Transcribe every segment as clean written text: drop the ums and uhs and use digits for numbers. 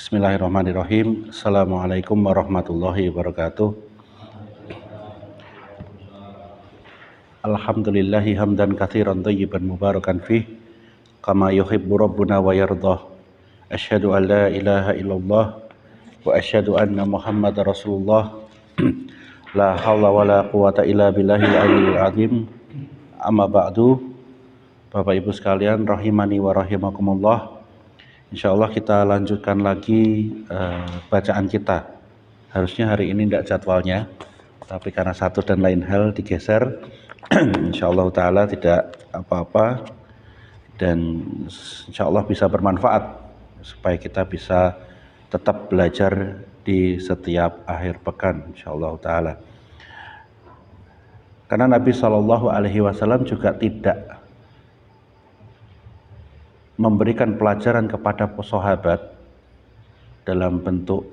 Bismillahirrahmanirrahim. Assalamualaikum warahmatullahi wabarakatuh. Alhamdulillahi hamdan katsiran thayyiban mubarakan fih kama yuhibbu rabbuna wa yardah. Asyhadu an la ilaha illallah wa asyhadu anna Muhammadar Rasulullah. La haula wala quwata illa billahil aliyyil azim. Amma ba'du. Bapak Ibu sekalian rahimani wa rahimakumullah. Insyaallah kita lanjutkan lagi bacaan kita. Harusnya hari ini tidak jadwalnya, tapi karena satu dan lain hal digeser. Insyaallah ta'ala tidak apa-apa, dan insyaallah bisa bermanfaat supaya kita bisa tetap belajar di setiap akhir pekan insyaallah ta'ala. Karena Nabi SAW juga tidak memberikan pelajaran kepada sahabat dalam bentuk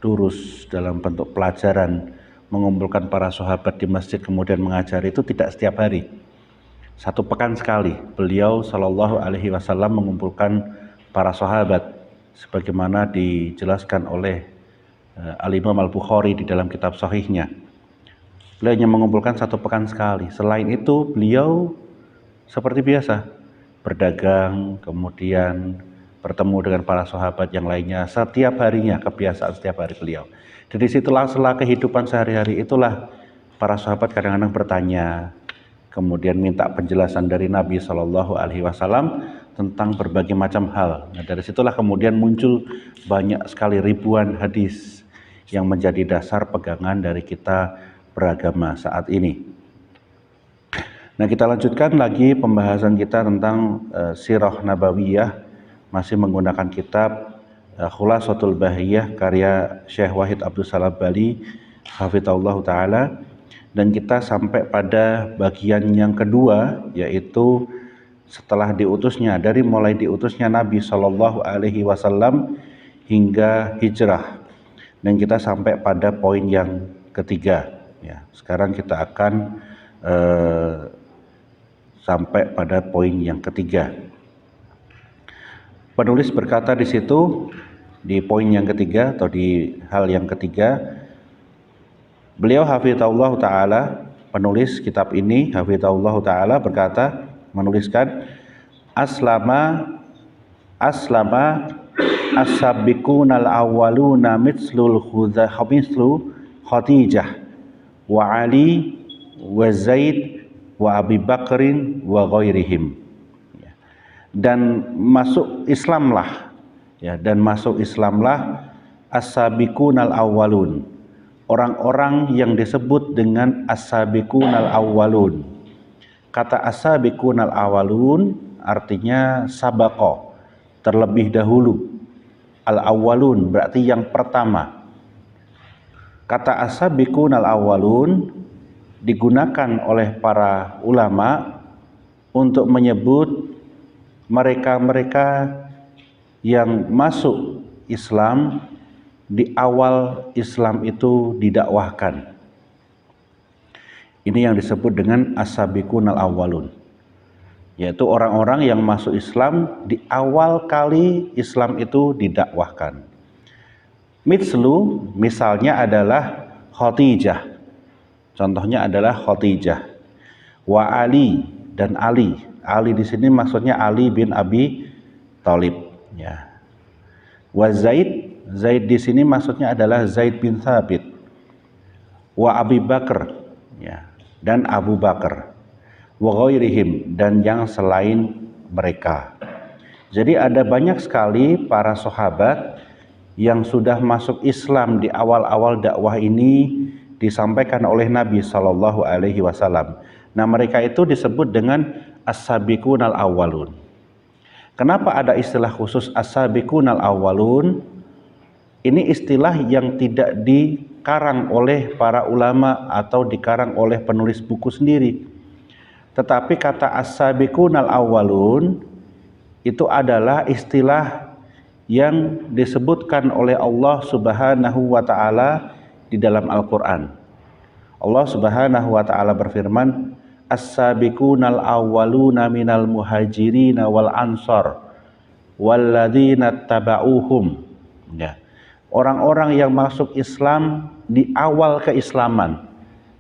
durus, dalam bentuk pelajaran, mengumpulkan para sahabat di masjid kemudian mengajari, itu tidak setiap hari. Satu pekan sekali beliau Shallallahu Alaihi Wasallam mengumpulkan para sahabat sebagaimana dijelaskan oleh Al-Imam Al-Bukhari di dalam kitab Sahihnya. Beliau hanya mengumpulkan satu pekan sekali. Selain itu beliau seperti biasa berdagang, kemudian bertemu dengan para sahabat yang lainnya setiap harinya, kebiasaan setiap hari beliau. Dari situlah setelah kehidupan sehari-hari itulah para sahabat kadang-kadang bertanya, kemudian minta penjelasan dari Nabi Shallallahu Alaihi Wasallam tentang berbagai macam hal. Nah, dari situlah kemudian muncul banyak sekali ribuan hadis yang menjadi dasar pegangan dari kita beragama saat ini. Nah, kita lanjutkan lagi pembahasan kita tentang Sirah Nabawiyah, masih menggunakan kitab Khulasatul Bahiyah karya Syekh Wahid Abdul Salam Bali hafizahullah taala, dan kita sampai pada bagian yang kedua, yaitu setelah diutusnya, dari mulai diutusnya Nabi Shallallahu Alaihi Wasallam hingga hijrah, dan kita sampai pada poin yang ketiga. Ya, sekarang kita akan sampai pada poin yang ketiga. Penulis berkata di situ, di poin yang ketiga atau di hal yang ketiga, beliau hafizahullah ta'ala, penulis kitab ini hafizahullah ta'ala berkata, menuliskan, aslama as-sabiqunal awwaluna mitslul Khadijah wa Ali wa Zaid wa Abi Bakrin wa ghairihim. Dan masuk Islamlah, ya, dan masuk Islamlah as-sabiqunal awwalun, orang-orang yang disebut dengan as-sabiqunal awwalun. Kata as-sabiqunal awwalun artinya sabaqo, terlebih dahulu. Al-awwalun berarti yang pertama. Kata as-sabiqunal awwalun digunakan oleh para ulama untuk menyebut mereka-mereka yang masuk Islam di awal Islam itu didakwahkan. Ini yang disebut dengan as-sabiqunal awwalun, yaitu orang-orang yang masuk Islam di awal kali Islam itu didakwahkan. Mitslu misalnya adalah Khadijah. Contohnya adalah Khadijah, wa Ali dan Ali. Ali di sini maksudnya Ali bin Abi Thalib, ya. Wa Zaid, Zaid di sini maksudnya adalah Zaid bin Thabit. Wa Abi Bakar, ya, dan Abu Bakar. Wa ghairihim, dan yang selain mereka. Jadi ada banyak sekali para sahabat yang sudah masuk Islam di awal-awal dakwah ini disampaikan oleh Nabi Shallallahu Alaihi Wasallam. Nah, mereka itu disebut dengan as-sabiqunal awwalun. Kenapa ada istilah khusus as-sabiqunal awwalun? Ini istilah yang tidak dikarang oleh para ulama atau dikarang oleh penulis buku sendiri. Tetapi kata as-sabiqunal awwalun itu adalah istilah yang disebutkan oleh Allah Subhanahu wa taala di dalam Al-Qur'an. Allah Subhanahu wa taala berfirman, as-sabiqunal awwaluna minal muhajirin wal ansar walladzina taba'uhum. Ya. Orang-orang yang masuk Islam di awal keislaman,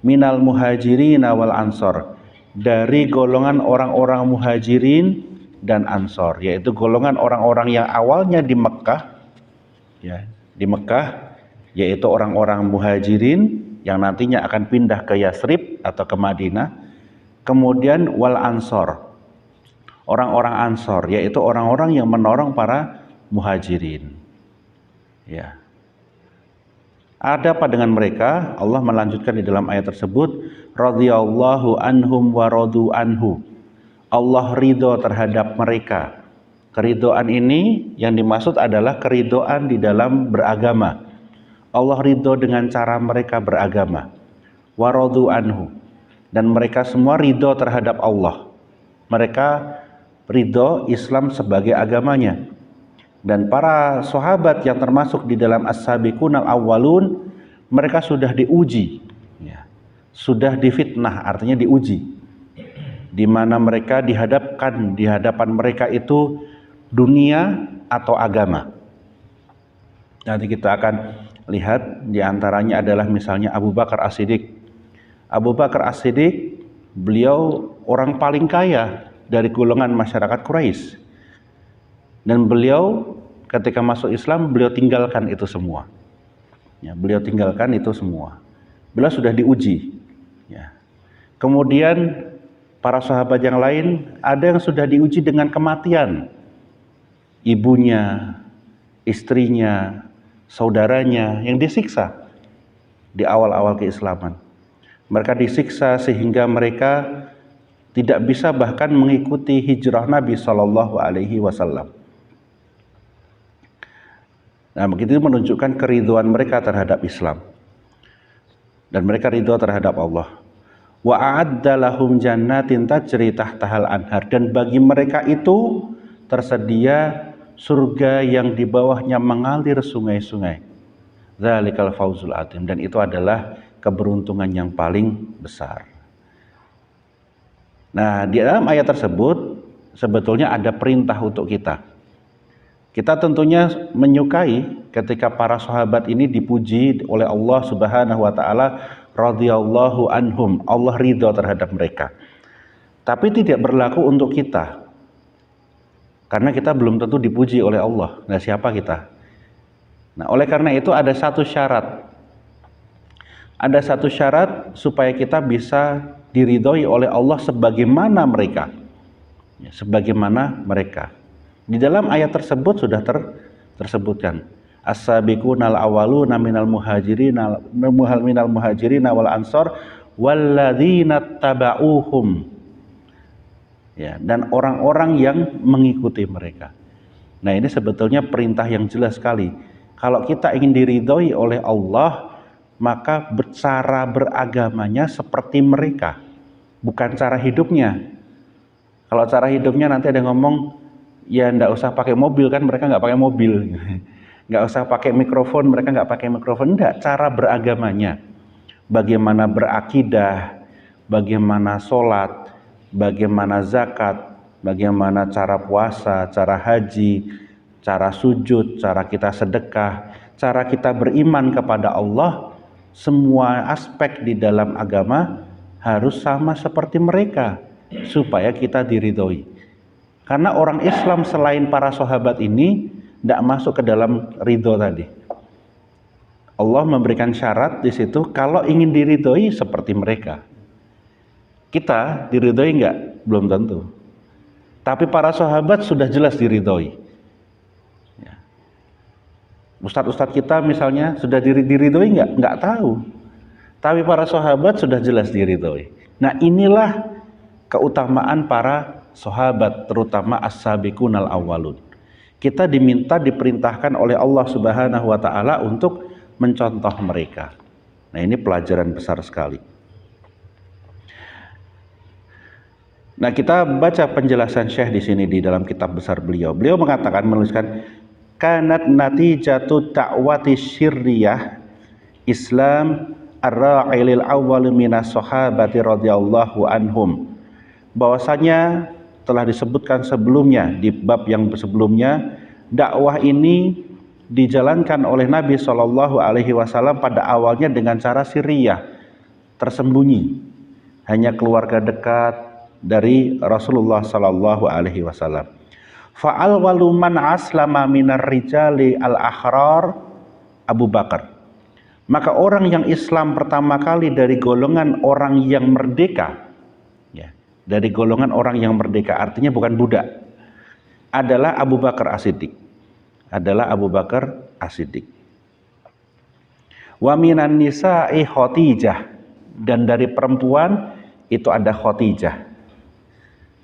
minal muhajirin wal ansor, dari golongan orang-orang muhajirin dan ansor, yaitu golongan orang-orang yang awalnya di Mekah, ya, di Mekah, yaitu orang-orang muhajirin yang nantinya akan pindah ke Yasrib atau ke Madinah. Kemudian wal ansor, orang-orang ansor, yaitu orang-orang yang menolong para muhajirin. Ya. Ada apa dengan mereka? Allah melanjutkan di dalam ayat tersebut, radhiyallahu anhum wa radu anhu. Allah ridho terhadap mereka. Keridhoan ini yang dimaksud adalah keridhoan di dalam beragama. Allah ridho dengan cara mereka beragama. Wa radu anhu. Dan mereka semua ridho terhadap Allah. Mereka ridho Islam sebagai agamanya. Dan para sahabat yang termasuk di dalam as-sabiqunal awwalun, mereka sudah diuji, ya, sudah difitnah, artinya diuji, di mana mereka di hadapan mereka itu dunia atau agama. Nanti kita akan lihat di antaranya adalah misalnya Abu Bakar As-Siddiq. Abu Bakar As-Siddiq, beliau orang paling kaya dari golongan masyarakat Quraisy. Dan beliau ketika masuk Islam, beliau tinggalkan itu semua. Ya, beliau tinggalkan itu semua. Beliau sudah diuji. Ya. Kemudian para sahabat yang lain, ada yang sudah diuji dengan kematian. Ibunya, istrinya, saudaranya yang disiksa di awal-awal keislaman. Mereka disiksa sehingga mereka tidak bisa bahkan mengikuti hijrah Nabi Shallallahu Alaihi Wasallam. Nah, begitu menunjukkan keridhaan mereka terhadap Islam. Dan mereka ridho terhadap Allah. Wa a'adda lahum jannatin tajri tahtahal anhar. Dan bagi mereka itu tersedia surga yang di bawahnya mengalir sungai-sungai. Dzalikal fauzul adzim. Dan itu adalah keberuntungan yang paling besar. Nah, di dalam ayat tersebut sebetulnya ada perintah untuk kita. Kita tentunya menyukai ketika para sahabat ini dipuji oleh Allah Subhanahu wa taala, radhiyallahu anhum, Allah ridho terhadap mereka. Tapi tidak berlaku untuk kita. Karena kita belum tentu dipuji oleh Allah. Nah, siapa kita? Nah, oleh karena itu ada satu syarat. Ada satu syarat supaya kita bisa diridhoi oleh Allah sebagaimana mereka. Ya, sebagaimana mereka. Di dalam ayat tersebut sudah tersebutkan as-sabiqunal awwaluna minal muhajirin wal ansor walladzina taba'uhum. Ya, dan orang-orang yang mengikuti mereka. Nah, ini sebetulnya perintah yang jelas sekali. Kalau kita ingin diridhoi oleh Allah, maka cara beragamanya seperti mereka, bukan cara hidupnya. Kalau cara hidupnya nanti ada yang ngomong, ya enggak usah pakai mobil, kan mereka enggak pakai mobil. Enggak usah pakai mikrofon, mereka enggak pakai mikrofon. Enggak, cara beragamanya. Bagaimana berakidah, bagaimana sholat, bagaimana zakat, bagaimana cara puasa, cara haji, cara sujud, cara kita sedekah, cara kita beriman kepada Allah. Semua aspek di dalam agama harus sama seperti mereka supaya kita diridhoi. Karena orang Islam selain para sahabat ini tidak masuk ke dalam ridho tadi. Allah memberikan syarat di situ, kalau ingin diridhoi seperti mereka. Kita diridhoi enggak? Belum tentu. Tapi para sahabat sudah jelas diridhoi. Ya. Ustadz-ustadz kita misalnya sudah diridhoi enggak? Enggak tahu. Tapi para sahabat sudah jelas diridhoi. Nah, inilah keutamaan para sahabat, terutama as-sabiqunal awwalun. Kita diperintahkan oleh Allah Subhanahu wa taala untuk mencontoh mereka. Nah, ini pelajaran besar sekali. Nah, kita baca penjelasan Syekh di sini di dalam kitab besar beliau. Beliau menuliskan kanat natijatu ta'wati syirriyah Islam ar-ra'ilil awwal minas sahabati radhiyallahu anhum. Bahwasanya telah disebutkan sebelumnya di bab yang sebelumnya, dakwah ini dijalankan oleh Nabi Shallallahu Alaihi Wasallam pada awalnya dengan cara sirriyah, tersembunyi, hanya keluarga dekat dari Rasulullah Shallallahu Alaihi Wasallam. Fa'al waluman aslama minar rijali al-ahrar Abu Bakar. Maka orang yang Islam pertama kali dari golongan orang yang merdeka, ya, dari golongan orang yang merdeka, artinya bukan budak, adalah Abu Bakar As-Siddiq. Adalah Abu Bakar As-Siddiq. Wa minan nisa'i Khadijah, dan dari perempuan itu ada Khadijah.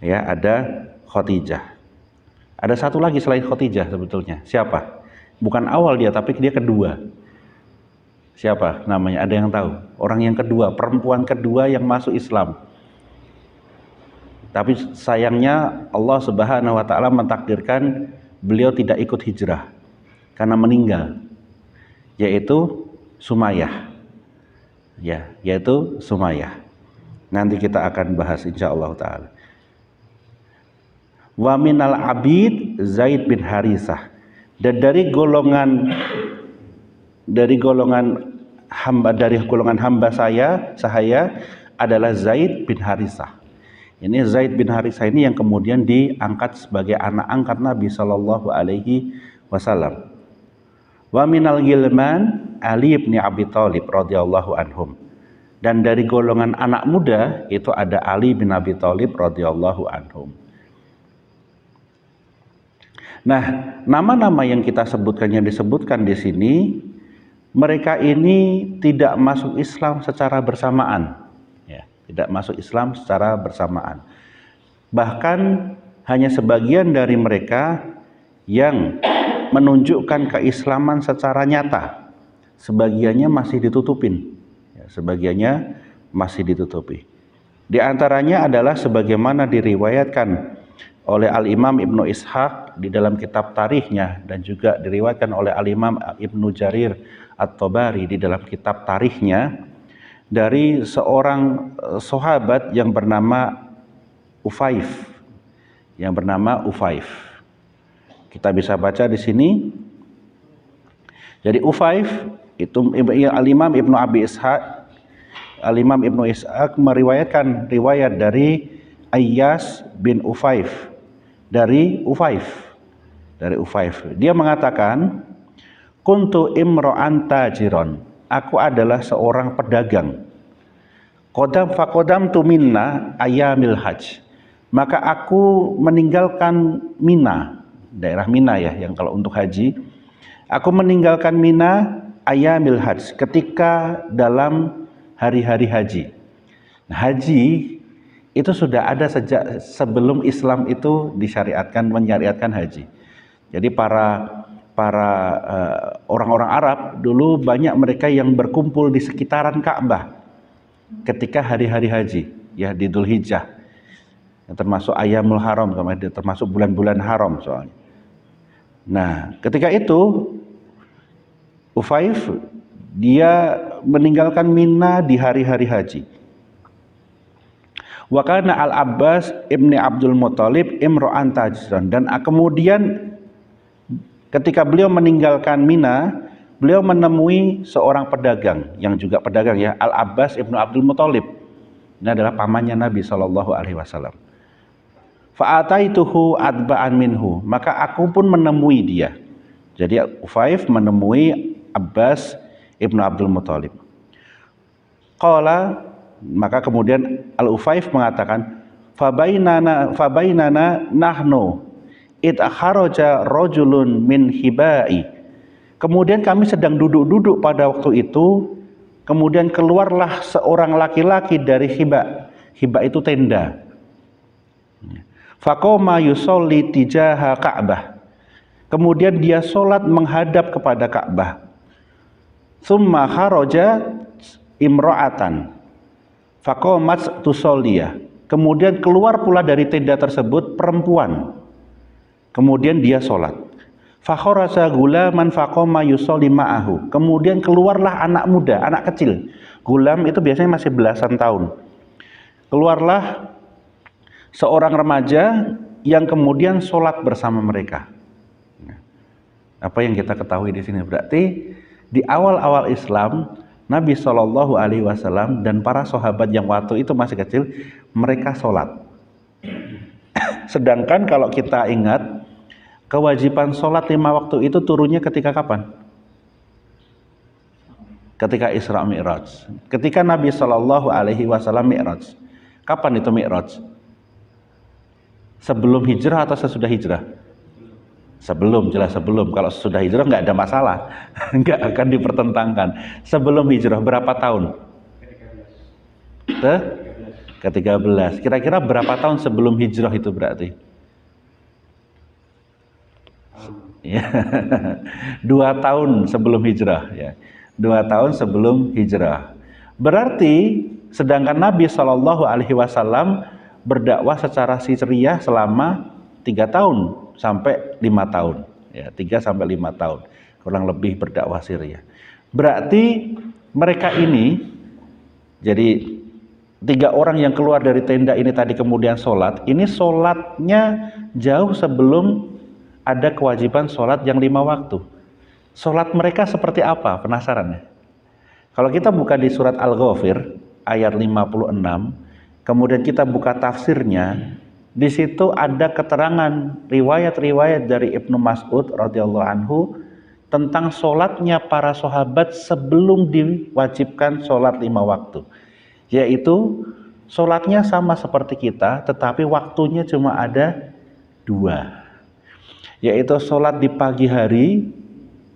Ya, ada Khadijah. Ada satu lagi selain Khadijah sebetulnya. Siapa? Bukan awal dia, tapi dia kedua. Siapa namanya? Ada yang tahu? Orang yang kedua, perempuan kedua yang masuk Islam. Tapi sayangnya Allah Subhanahu wa taala mentakdirkan beliau tidak ikut hijrah karena meninggal. Yaitu Sumayyah. Ya, yaitu Sumayyah. Nanti kita akan bahas insyaallah taala. Wa minal abid Zaid bin Harisah. Dan dari golongan hamba saya adalah Zaid bin Harisah. Ini Zaid bin Harisah ini yang kemudian diangkat sebagai anak angkat Nabi Shallallahu Alaihi Wasallam. Wa minal gilman Ali bin Abi Thalib radhiyallahu anhum. Dan dari golongan anak muda itu ada Ali bin Abi Thalib radhiyallahu anhum. Nah, nama-nama yang kita sebutkan, yang disebutkan di sini, mereka ini tidak masuk Islam secara bersamaan, ya, tidak masuk Islam secara bersamaan. Bahkan hanya sebagian dari mereka yang menunjukkan keislaman secara nyata, sebagiannya masih ditutupin, ya, sebagiannya masih ditutupi. Di antaranya adalah sebagaimana diriwayatkan oleh Al-Imam Ibnu Ishaq di dalam kitab tarikhnya, dan juga diriwayatkan oleh Al-Imam Ibnu Jarir At-Tabari di dalam kitab tarikhnya, dari seorang sahabat yang bernama Ufaif. Kita bisa baca di sini. Jadi Ufaif itu Al-Imam Ibnu Ishaq meriwayatkan riwayat dari Ayyas bin Ufaif, dari Ufaif. Dia mengatakan, kuntu imro'an tajiron, aku adalah seorang pedagang. Faqadamtu minna ayamil hajj, maka aku meninggalkan Mina, daerah Mina ya, yang kalau untuk haji. Aku meninggalkan Mina ayamil hajj, ketika dalam hari-hari haji. Haji itu sudah ada sejak sebelum Islam itu menyariatkan haji. Jadi para orang-orang Arab dulu banyak mereka yang berkumpul di sekitaran Ka'bah ketika hari-hari haji, ya, di Dzulhijjah, termasuk Ayyamul Haram, termasuk bulan-bulan haram soalnya. Nah, ketika itu Ufaif dia meninggalkan Mina di hari-hari haji. Wa kana Al-Abbas ibni Abdul Muthalib imro'an tajran, dan kemudian ketika beliau meninggalkan Mina, beliau menemui seorang pedagang yang juga pedagang, ya, Al-Abbas ibnu Abdul Muthalib. Ini adalah pamannya Nabi Shallallahu Alaihi Wasallam. Fa'ataituhu adba'an minhu, maka aku pun menemui dia. Jadi Ufaif menemui Abbas ibnu Abdul Muthalib. Qala, maka kemudian Al-Ufaif mengatakan, fabainana nahnu id kharaja rajulun min hibai. Kemudian kami sedang duduk-duduk pada waktu itu, kemudian keluarlah seorang laki-laki dari hiba. Hiba itu tenda. Faqoma yusolli tijaha Ka'bah. Kemudian dia sholat menghadap kepada Ka'bah. Summa kharaja imro'atan faqomat tusolliya. Kemudian keluar pula dari tenda tersebut perempuan. Kemudian dia sholat. Fakhorasa gulaman faqoma yusolli ma'ahu. Kemudian keluarlah anak muda, anak kecil. Gulam itu biasanya masih belasan tahun. Keluarlah seorang remaja yang kemudian sholat bersama mereka. Apa yang kita ketahui di sini berarti di awal-awal Islam Nabi Shallallahu Alaihi Wasallam dan para sahabat yang waktu itu masih kecil mereka sholat. Sedangkan kalau kita ingat kewajiban sholat 5 waktu itu turunnya ketika kapan? Ketika Isra Mi'raj. Ketika Nabi Shallallahu Alaihi Wasallam Mi'raj. Kapan itu Mi'raj? Sebelum hijrah atau sesudah hijrah? Sebelum, jelas sebelum. Kalau sudah hijrah nggak ada masalah, nggak akan dipertentangkan. Sebelum hijrah berapa tahun? Ke-13. Kira-kira berapa tahun sebelum hijrah itu berarti? Ya, 2 tahun sebelum hijrah. Ya, 2 tahun sebelum hijrah. Berarti sedangkan Nabi Shallallahu Alaihi Wasallam berdakwah secara sirriyah selama 3 tahun sampai 5 tahun, ya 3 sampai 5 tahun kurang lebih berdakwah sirriyah. Berarti mereka ini, jadi 3 orang yang keluar dari tenda ini tadi kemudian sholat, ini sholatnya jauh sebelum ada kewajiban sholat yang 5 waktu. Sholat mereka seperti apa? Penasaran ya? Kalau kita buka di surat Al-Ghafir ayat 56, kemudian kita buka tafsirnya, di situ ada keterangan riwayat-riwayat dari Ibnu Mas'ud radhiyallahu anhu tentang sholatnya para sahabat sebelum diwajibkan sholat 5 waktu. Yaitu sholatnya sama seperti kita, tetapi waktunya cuma ada 2. Yaitu sholat di pagi hari,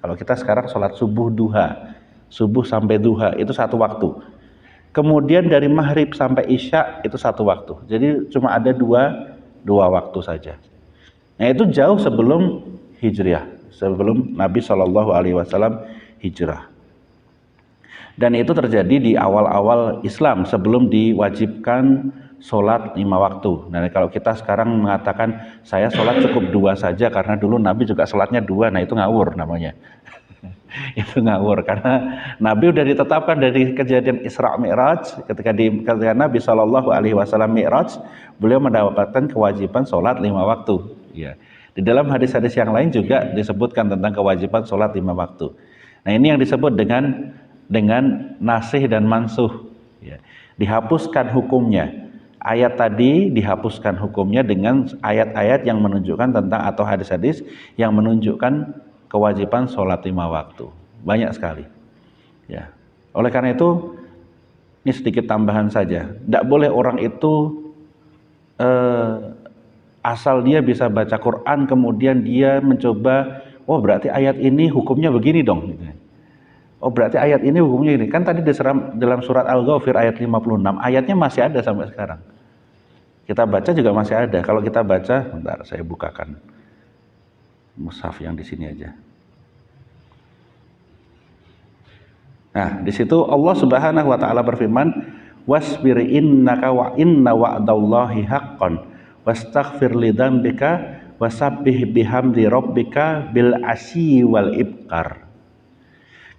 kalau kita sekarang sholat subuh duha, subuh sampai duha itu 1 waktu. Kemudian dari maghrib sampai isya itu 1 waktu. Jadi cuma ada dua waktu saja. Nah itu jauh sebelum hijriah, sebelum Nabi Shallallahu Alaihi Wasallam hijrah. Dan itu terjadi di awal-awal Islam sebelum diwajibkan sholat 5 waktu. Nah kalau kita sekarang mengatakan saya sholat cukup 2 saja karena dulu Nabi juga sholatnya 2, nah itu ngawur namanya. Itu ngawur karena Nabi udah ditetapkan dari kejadian Isra Mi'raj ketika Nabi Shallallahu Alaihi Wasallam Mi'raj, beliau mendapatkan kewajiban sholat 5 waktu. Ya. Di dalam hadis-hadis yang lain juga disebutkan tentang kewajiban sholat 5 waktu. Nah ini yang disebut dengan nasih dan mansuh. Ya. Dihapuskan hukumnya. Ayat tadi dihapuskan hukumnya dengan ayat-ayat yang menunjukkan tentang atau hadis-hadis yang menunjukkan kewajiban sholat 5 waktu. Banyak sekali. Ya. Oleh karena itu, ini sedikit tambahan saja. Tidak boleh orang itu asal dia bisa baca Quran, kemudian dia mencoba, oh berarti ayat ini hukumnya begini dong. Oh berarti ayat ini hukumnya ini. Kan tadi dalam surat Al-Ghafir ayat 56, ayatnya masih ada sampai sekarang. Kita baca juga masih ada. Kalau kita baca, bentar saya bukakan mushaf yang di sini aja. Nah, di situ Allah Subhanahu wa taala berfirman, "Wasbir innaka wa inna wa'dallahi haqqan wastaghfir lidzambika wasabbih bihamdi rabbika bil asyi wal ibkar."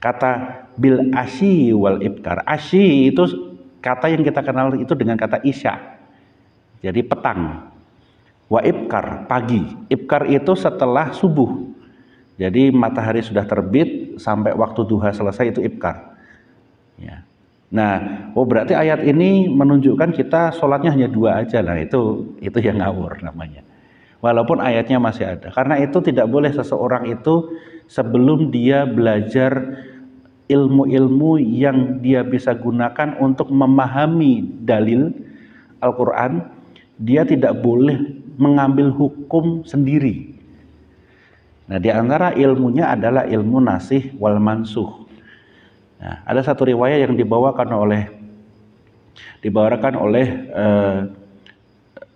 Kata bil asyi wal ibkar. Asyi itu kata yang kita kenal itu dengan kata isya. Jadi petang. Wa ibkar, pagi. Ibkar itu setelah subuh. Jadi matahari sudah terbit sampai waktu duha selesai itu ibkar. Ya. Nah, oh berarti ayat ini menunjukkan kita sholatnya hanya 2 aja lah. Itu yang ngawur namanya. Walaupun ayatnya masih ada. Karena itu tidak boleh seseorang itu sebelum dia belajar ilmu-ilmu yang dia bisa gunakan untuk memahami dalil Al-Quran, dia tidak boleh mengambil hukum sendiri. Nah, di antara ilmunya adalah ilmu nasih wal mansuh. Nah, ada satu riwayat yang dibawakan oleh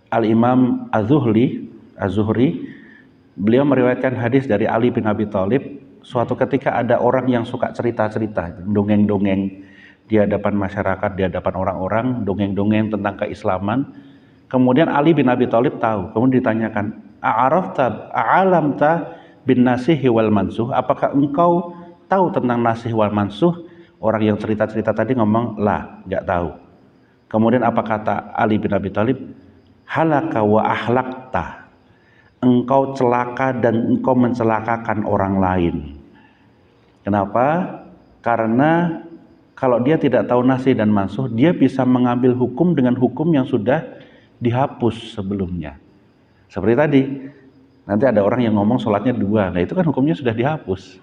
Al-Imam Az-Zuhri. Beliau meriwayatkan hadis dari Ali bin Abi Thalib. Suatu ketika ada orang yang suka cerita-cerita, dongeng-dongeng di hadapan masyarakat, di hadapan orang-orang, dongeng-dongeng tentang keislaman. Kemudian Ali bin Abi Thalib tahu, kemudian ditanyakan, a'alamta bin nasihi wal mansuh, apakah engkau tahu tentang nasih wal mansuh? Orang yang cerita-cerita tadi ngomong, lah, nggak tahu. Kemudian apa kata Ali bin Abi Thalib? halaka wa ahlakta, engkau celaka dan engkau mencelakakan orang lain. Kenapa? Karena kalau dia tidak tahu nasih dan mansuh, dia bisa mengambil hukum dengan hukum yang sudah dihapus sebelumnya. Seperti tadi, nanti ada orang yang ngomong sholatnya 2, nah itu kan hukumnya sudah dihapus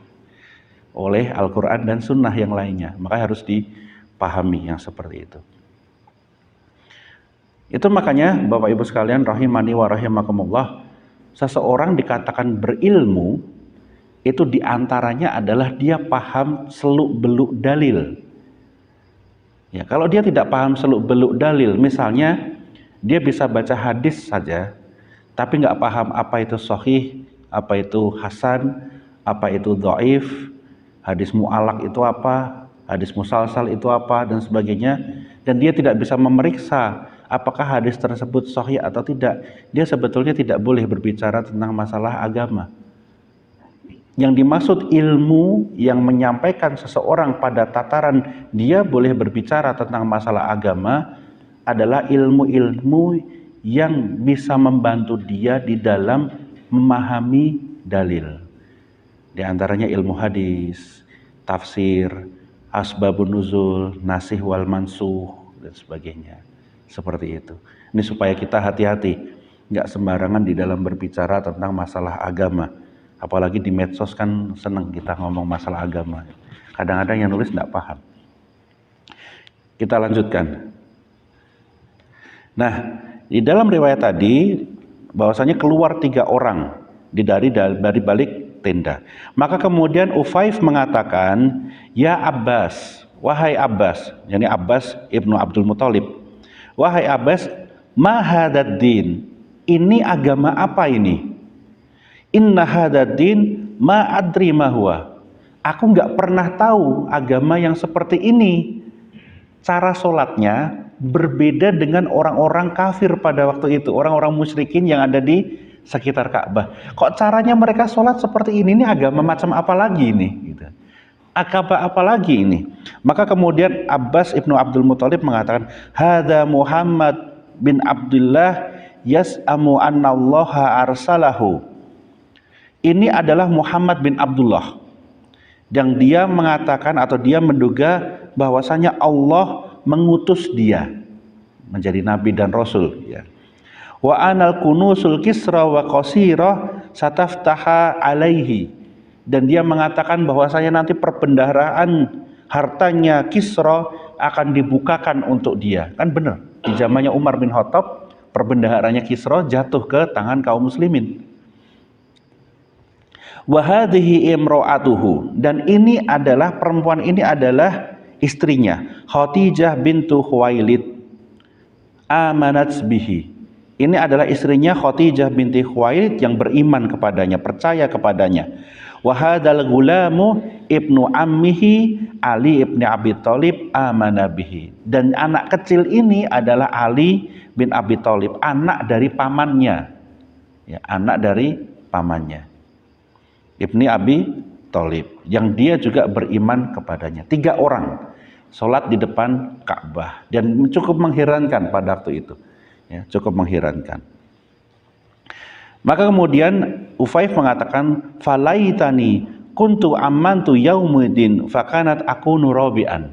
oleh Al-Quran dan Sunnah yang lainnya, maka harus dipahami yang seperti itu. Itu makanya Bapak Ibu sekalian rahimani wa rahimakumullah, seseorang dikatakan berilmu itu diantaranya adalah dia paham seluk-beluk dalil. Ya, kalau dia tidak paham seluk-beluk dalil, misalnya dia bisa baca hadis saja, tapi nggak paham apa itu sahih, apa itu hasan, apa itu dhaif, hadis mu'alaq itu apa, hadis musalsal itu apa, dan sebagainya, dan dia tidak bisa memeriksa apakah hadis tersebut sahih atau tidak, dia sebetulnya tidak boleh berbicara tentang masalah agama. Yang dimaksud ilmu yang menyampaikan seseorang pada tataran dia boleh berbicara tentang masalah agama adalah ilmu-ilmu yang bisa membantu dia di dalam memahami dalil. Di antaranya ilmu hadis, tafsir, asbabun nuzul, nasih wal mansuh, dan sebagainya. Seperti itu. Ini supaya kita hati-hati, nggak sembarangan di dalam berbicara tentang masalah agama. Apalagi di medsos kan seneng kita ngomong masalah agama. Kadang-kadang yang nulis nggak paham. Kita lanjutkan. Nah, di dalam riwayat tadi bahwasanya keluar 3 orang dari balik tenda. Maka kemudian Ufaif mengatakan, "Ya Abbas, wahai Abbas," yakni Abbas ibnu Abdul Muthalib. "Wahai Abbas, ma hadzal din? Ini agama apa ini? Inna hadzal-din ma adri ma huwa." Aku nggak pernah tahu agama yang seperti ini. Cara sholatnya berbeda dengan orang-orang kafir pada waktu itu, orang-orang musyrikin yang ada di sekitar Ka'bah. Kok caranya mereka sholat seperti ini? Ini agama macam apa lagi ini? Gitu. Agama apa lagi ini? Maka kemudian Abbas ibnu Abdul Muthalib mengatakan, "Hadza Muhammad bin Abdullah yas'amu annallaha arsalahu." Ini adalah Muhammad bin Abdullah yang dia mengatakan atau dia menduga bahwasanya Allah mengutus dia menjadi nabi dan rasul, ya. Wa anal kunusul kisra wa qasira sataftaha alaihi, dan dia mengatakan bahwasanya nanti perbendaharaan hartanya Kisra akan dibukakan untuk dia. Kan benar, di zamannya Umar bin Khattab perbendaharanya Kisra jatuh ke tangan kaum muslimin. Wahadhihi imro'atuhu, dan ini adalah perempuan ini adalah istrinya, Khadijah bintu Khuwailid amanat bihi. Ini adalah istrinya Khadijah binti Khuwailid yang beriman kepadanya, percaya kepadanya. Wahadal gulamu ibnu ammihi Ali ibn Abi Thalib amana bihi, dan anak kecil ini adalah Ali bin Abi Thalib, anak dari pamannya, ya, anak dari pamannya Ibni Abi Thalib, yang dia juga beriman kepadanya. 3 orang sholat di depan Ka'bah, dan cukup mengherankan pada waktu itu, ya, cukup mengherankan. Maka kemudian Ufaif mengatakan, "Falaitani kuntu amantu yaumuddin fakanat akunu rabi'an."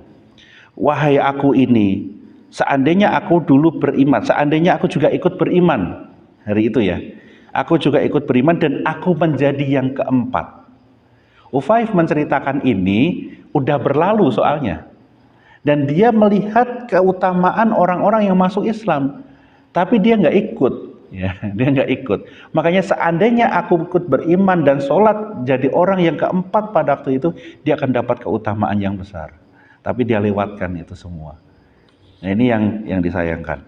Wahai aku ini, seandainya aku dulu beriman, seandainya aku juga ikut beriman hari itu, ya, aku juga ikut beriman dan aku menjadi yang keempat. Ufaif menceritakan ini udah berlalu soalnya, dan dia melihat keutamaan orang-orang yang masuk Islam, tapi dia nggak ikut, ya, dia nggak ikut. Makanya seandainya aku ikut beriman dan sholat jadi orang yang keempat pada waktu itu, dia akan dapat keutamaan yang besar. Tapi dia lewatkan itu semua. Nah, ini yang disayangkan.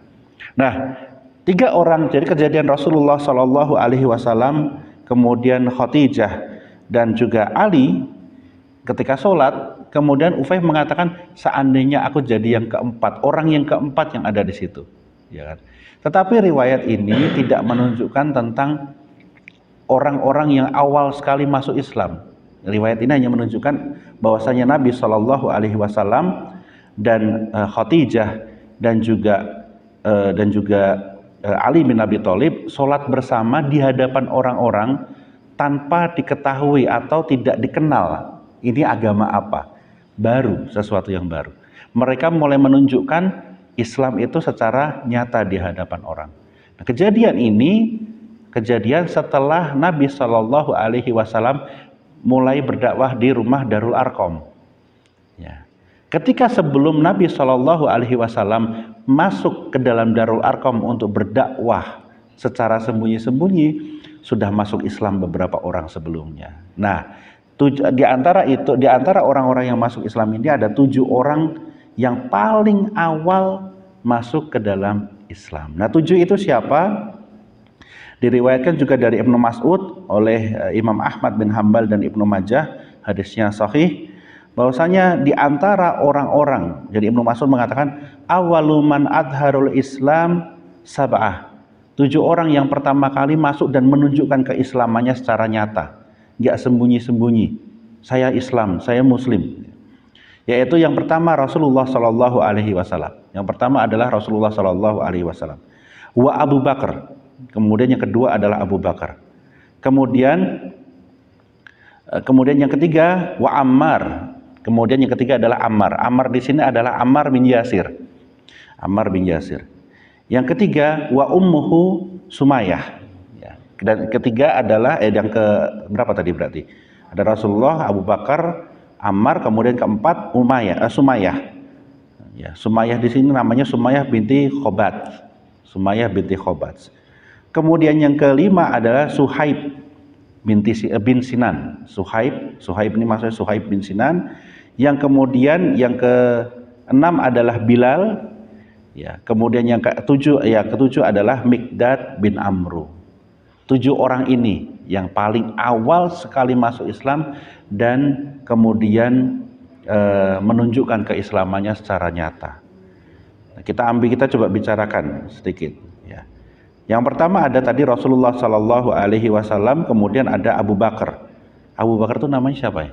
Nah, 3 orang, jadi kejadian Rasulullah Shallallahu Alaihi Wasallam, kemudian Khadijah dan juga Ali ketika sholat, kemudian Ufaif mengatakan seandainya aku jadi yang keempat, orang yang keempat yang ada di situ, ya kan? Tetapi riwayat ini tidak menunjukkan tentang orang-orang yang awal sekali masuk Islam. Riwayat ini hanya menunjukkan bahwasanya Nabi Shallallahu Alaihi Wasallam dan Khadijah dan juga Ali bin Abi Thalib sholat bersama di hadapan orang-orang tanpa diketahui atau tidak dikenal ini agama apa, baru, sesuatu yang baru. Mereka mulai menunjukkan Islam itu secara nyata di hadapan orang. Nah, kejadian ini kejadian setelah Nabi Shallallahu Alaihi Wasallam mulai berdakwah di rumah Darul Arqam. Ya. Ketika sebelum Nabi Shallallahu Alaihi Wasallam masuk ke dalam Darul Arqam untuk berdakwah secara sembunyi-sembunyi, sudah masuk Islam beberapa orang sebelumnya. Nah, di antara orang-orang yang masuk Islam ini ada 7 orang yang paling awal masuk ke dalam Islam. Nah, 7 itu siapa? Diriwayatkan juga dari Ibnu Mas'ud oleh Imam Ahmad bin Hambal dan Ibnu Majah, hadisnya sahih, bahwasanya di antara orang-orang, jadi Ibnu Mas'ud mengatakan awaluman adharul Islam sab'ah, 7 orang yang pertama kali masuk dan menunjukkan keislamannya secara nyata, nggak sembunyi-sembunyi, saya Islam, saya Muslim. Yaitu yang pertama Rasulullah Shallallahu Alaihi Wasallam. Yang pertama adalah Rasulullah Shallallahu Alaihi Wasallam. Wa Abu Bakar. Kemudian yang kedua adalah Abu Bakar. Kemudian yang ketiga wa Ammar. Kemudian yang ketiga adalah Ammar. Ammar di sini adalah Ammar bin Yasir. Ammar bin Yasir. Yang ketiga wa ummuhu Sumayyah. Ya. Dan ketiga adalah yang ke berapa tadi berarti? Ada Rasulullah, Abu Bakar, Ammar, kemudian keempat Sumayyah. Ya, Sumayyah di sini namanya Sumayyah binti Khobat. Sumayyah binti Khobat. Kemudian yang kelima adalah Suhaib bin Sinan. Suhaib ini maksudnya Suhaib bin Sinan. Yang kemudian yang keenam adalah Bilal. Ya, kemudian yang ketujuh adalah Miqdad bin Amru. 7 orang ini yang paling awal sekali masuk Islam dan kemudian menunjukkan keislamannya secara nyata. Nah, kita coba bicarakan sedikit. Ya. Yang pertama ada tadi Rasulullah Shallallahu Alaihi Wasallam, kemudian ada Abu Bakar. Abu Bakar itu namanya siapa ya?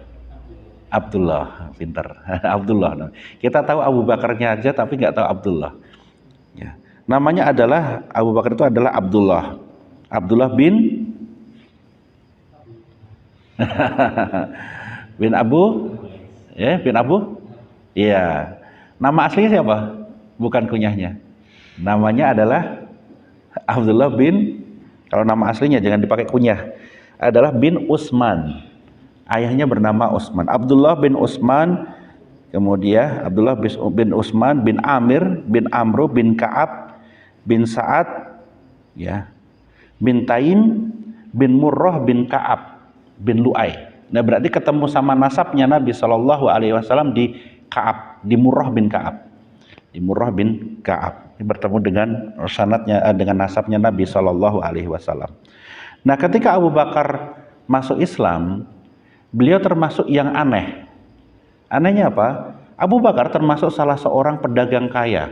Abdullah, pintar. Abdullah. Kita tahu Abu Bakarnya aja, tapi nggak tahu Abdullah. Ya. Namanya adalah Abu Bakar itu adalah Abdullah. Abdullah bin bin Abu, ya, bin Abu. Iya. Nama aslinya siapa? Bukan kunyahnya. Namanya adalah Abdullah bin, kalau nama aslinya jangan dipakai kunyah, adalah bin Utsman. Ayahnya bernama Utsman. Abdullah bin Utsman, kemudian Abdullah bin Utsman bin Amir bin Amru bin Ka'ab bin Sa'ad, ya, bin Taim bin Murrah bin Ka'ab bin Lu'ay. Nah, berarti ketemu sama nasabnya Nabi Shallallahu Alaihi Wasallam di Ka'ab, di Murrah bin Ka'ab. Di Murrah bin Ka'ab. Ini bertemu dengan sanadnya, dengan nasabnya Nabi Shallallahu Alaihi Wasallam. Nah, ketika Abu Bakar masuk Islam, beliau termasuk yang aneh. Anehnya apa? Abu Bakar termasuk salah seorang pedagang kaya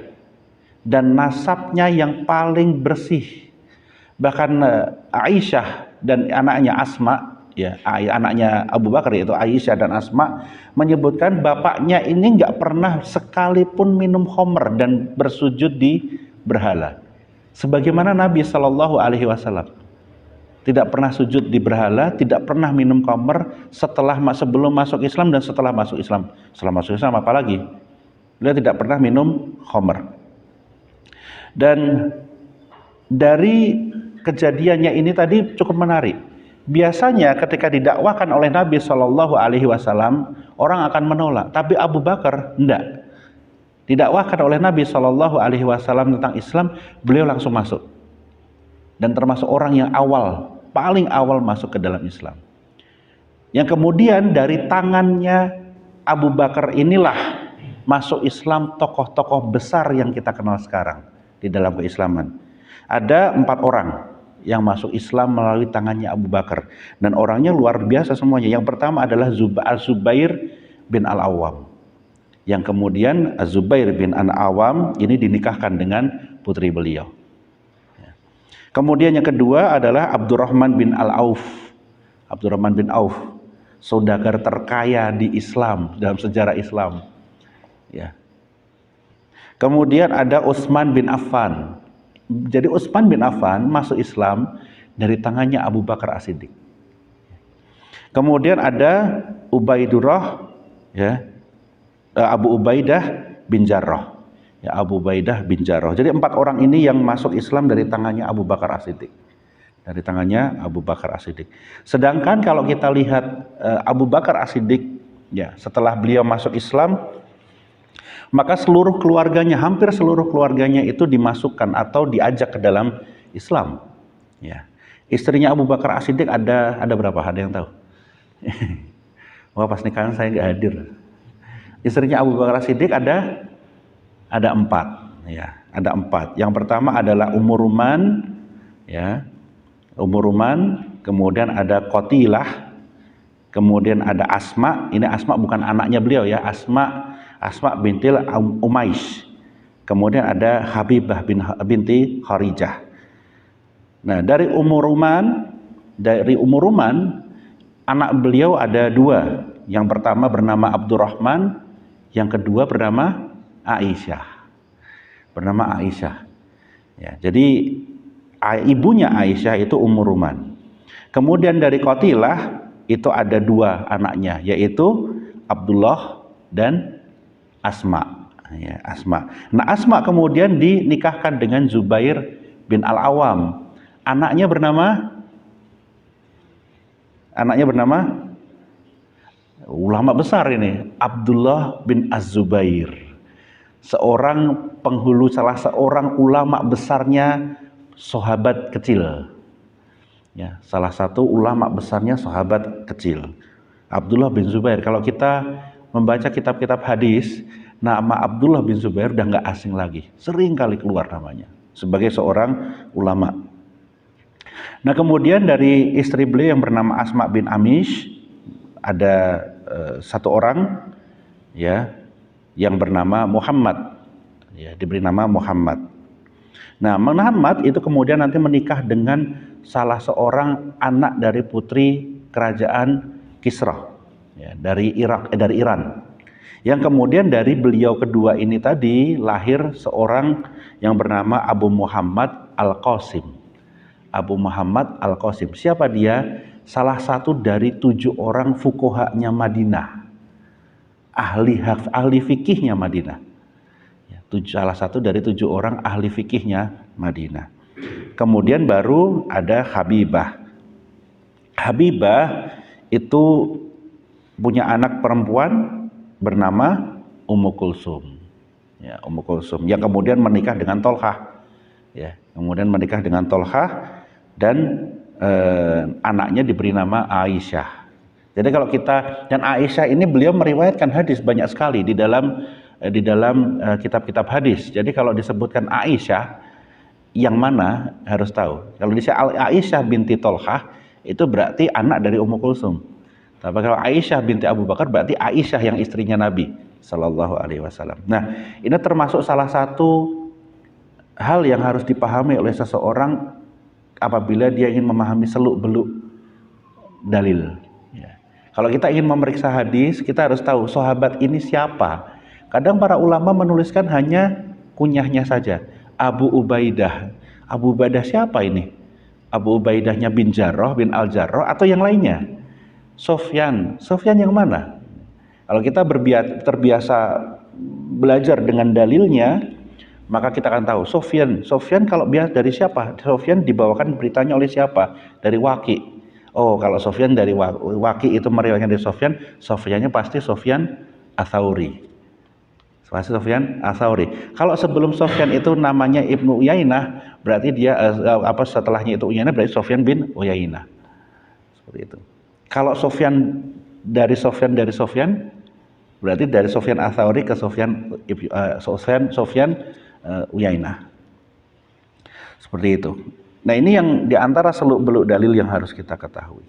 dan nasabnya yang paling bersih. Bahkan Aisyah dan anaknya Asma, ya, anaknya Abu Bakar yaitu Aisyah dan Asma, menyebutkan bapaknya ini nggak pernah sekalipun minum khamr dan bersujud di berhala. Sebagaimana Nabi Shallallahu Alaihi Wasallam tidak pernah sujud di berhala, tidak pernah minum khamr sebelum masuk Islam dan setelah masuk Islam. Setelah masuk Islam apalagi? Beliau tidak pernah minum khamr. Dan dari kejadiannya ini tadi cukup menarik. Biasanya ketika didakwakan oleh Nabi Shallallahu Alaihi Wasallam, orang akan menolak. Tapi Abu Bakar enggak. Didakwakan oleh Nabi Shallallahu Alaihi Wasallam tentang Islam, beliau langsung masuk. Dan termasuk orang yang paling awal masuk ke dalam Islam. Yang kemudian dari tangannya Abu Bakar inilah masuk Islam tokoh-tokoh besar yang kita kenal sekarang di dalam keislaman. Ada 4 orang yang masuk Islam melalui tangannya Abu Bakar, dan orangnya luar biasa semuanya. Yang pertama adalah Az-Zubair bin Al-Awwam, yang kemudian Az-Zubair bin Al-Awwam ini dinikahkan dengan putri beliau. Kemudian yang kedua adalah Abdurrahman bin Al-Auf. Abdurrahman bin Auf, saudagar terkaya di Islam, dalam sejarah Islam, ya. Kemudian ada Utsman bin Affan. Jadi Utsman bin Affan masuk Islam dari tangannya Abu Bakar As-Siddiq. Kemudian ada Ubaidurrah, ya, Abu Ubaidah bin Jarrah. Ya, Abu Ubaidah bin Jarrah. Jadi 4 orang ini yang masuk Islam dari tangannya Abu Bakar As-Siddiq. Dari tangannya Abu Bakar As-Siddiq. Sedangkan kalau kita lihat Abu Bakar As-Siddiq, ya, setelah beliau masuk Islam, maka seluruh keluarganya, hampir seluruh keluarganya itu dimasukkan atau diajak ke dalam Islam. Ya. Istrinya Abu Bakar As-Siddiq ada berapa? Ada yang tahu? Wah, pas nikahan saya nggak hadir. Istrinya Abu Bakar As-Siddiq ada 4, ya, ada 4. Yang pertama adalah Ummu Ruman, ya, Ummu Ruman, kemudian ada Qatilah, kemudian ada Asma. Ini Asma bukan anaknya beliau, ya, Asma bintil Umais. Kemudian ada Habibah binti Kharijah. Nah, dari Ummu Ruman, anak beliau ada 2. Yang pertama bernama Abdurrahman, yang kedua bernama Aisyah. Ya, jadi ibunya Aisyah itu Ummu Ruman. Kemudian dari Qatilah itu ada 2 anaknya, yaitu Abdullah dan Asma. Ya, Asma. Nah, Asma kemudian dinikahkan dengan Zubair bin Al-Awwam. Anaknya bernama ulama besar ini, Abdullah bin Az-Zubair. Salah seorang ulama besarnya sahabat kecil. Ya, salah satu ulama besarnya sahabat kecil, Abdullah bin Zubair. Kalau kita membaca kitab-kitab hadis, nama Abdullah bin Zubair udah nggak asing lagi, sering kali keluar namanya sebagai seorang ulama. Nah, kemudian dari istri beliau yang bernama Asma bin Amish ada 1 orang, ya, yang bernama Muhammad, ya, diberi nama Muhammad. Nah, Muhammad itu kemudian nanti menikah dengan salah seorang anak dari putri kerajaan Kisra, ya, dari Iran. Yang kemudian dari beliau kedua ini tadi lahir seorang yang bernama Abu Muhammad Al-Qasim. Abu Muhammad Al-Qasim. Siapa dia? Salah satu dari 7 orang fuqahanya Madinah. Ahli fikihnya Madinah. Ya, salah satu dari 7 orang ahli fikihnya Madinah. Kemudian baru ada Habibah. Habibah itu punya anak perempuan bernama Ummu Kulsum. Ya, Ummu Kulsum yang kemudian menikah dengan Tolhah. Ya, kemudian menikah dengan Tolhah dan anaknya diberi nama Aisyah. Jadi kalau dan Aisyah ini beliau meriwayatkan hadis banyak sekali di dalam kitab-kitab hadis. Jadi kalau disebutkan Aisyah, yang mana harus tahu. Kalau disebut Aisyah binti Tolhah itu berarti anak dari Ummu Kulsum. Tapi kalau Aisyah binti Abu Bakar berarti Aisyah yang istrinya Nabi Sallallahu Alaihi Wasallam. Nah, ini termasuk salah satu hal yang harus dipahami oleh seseorang apabila dia ingin memahami seluk-beluk dalil. Ya. Kalau kita ingin memeriksa hadis, kita harus tahu sahabat ini siapa. Kadang para ulama menuliskan hanya kunyahnya saja, Abu Ubaidah. Abu Ubaidah siapa ini? Abu Ubaidahnya bin Jarrah, bin Al-Jarrah, atau yang lainnya? Sofyan yang mana? Kalau kita terbiasa belajar dengan dalilnya, maka kita akan tahu Sofyan kalau dari siapa? Sofyan dibawakan beritanya oleh siapa? Dari Waki. Oh, kalau Sofyan dari Waki itu meriwayatkan dari Sofyannya pasti Sofyan Ats-Tsauri. Pasti Sofyan Ats-Tsauri. Kalau sebelum Sofyan itu namanya Ibnu Uyainah, berarti dia setelahnya itu Uyainah berarti Sofyan bin Uyainah. Seperti itu. Kalau Sofyan dari Sofyan berarti dari Sofyan Ats-Tsauri ke Sofyan Uyainah. Seperti itu. Nah, ini yang diantara seluk-beluk dalil yang harus kita ketahui.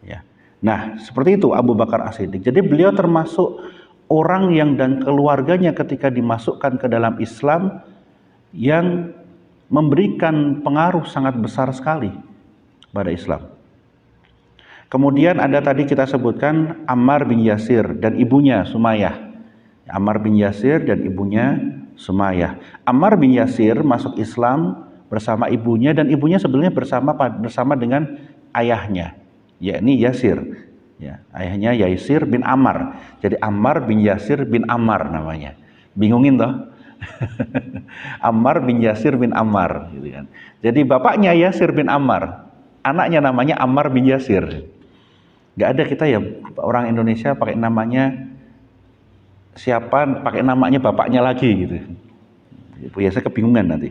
Ya. Nah, seperti itu Abu Bakar As-Siddiq. Jadi beliau termasuk orang yang dan keluarganya ketika dimasukkan ke dalam Islam yang memberikan pengaruh sangat besar sekali pada Islam. Kemudian ada tadi kita sebutkan Ammar bin Yasir dan ibunya Sumayyah. Ammar bin Yasir dan ibunya Sumayyah. Ammar bin Yasir masuk Islam bersama ibunya, dan ibunya sebenarnya bersama dengan ayahnya, yakni Yasir. Ya, ayahnya Yasir bin Ammar. Jadi Ammar bin Yasir bin Ammar namanya. Bingungin toh? Ammar bin Yasir bin Ammar gitu kan. Jadi bapaknya Yasir bin Ammar, anaknya namanya Ammar bin Yasir. Gak ada kita ya orang Indonesia pakai namanya siapa, pakai namanya bapaknya lagi gitu. Biasa kebingungan nanti.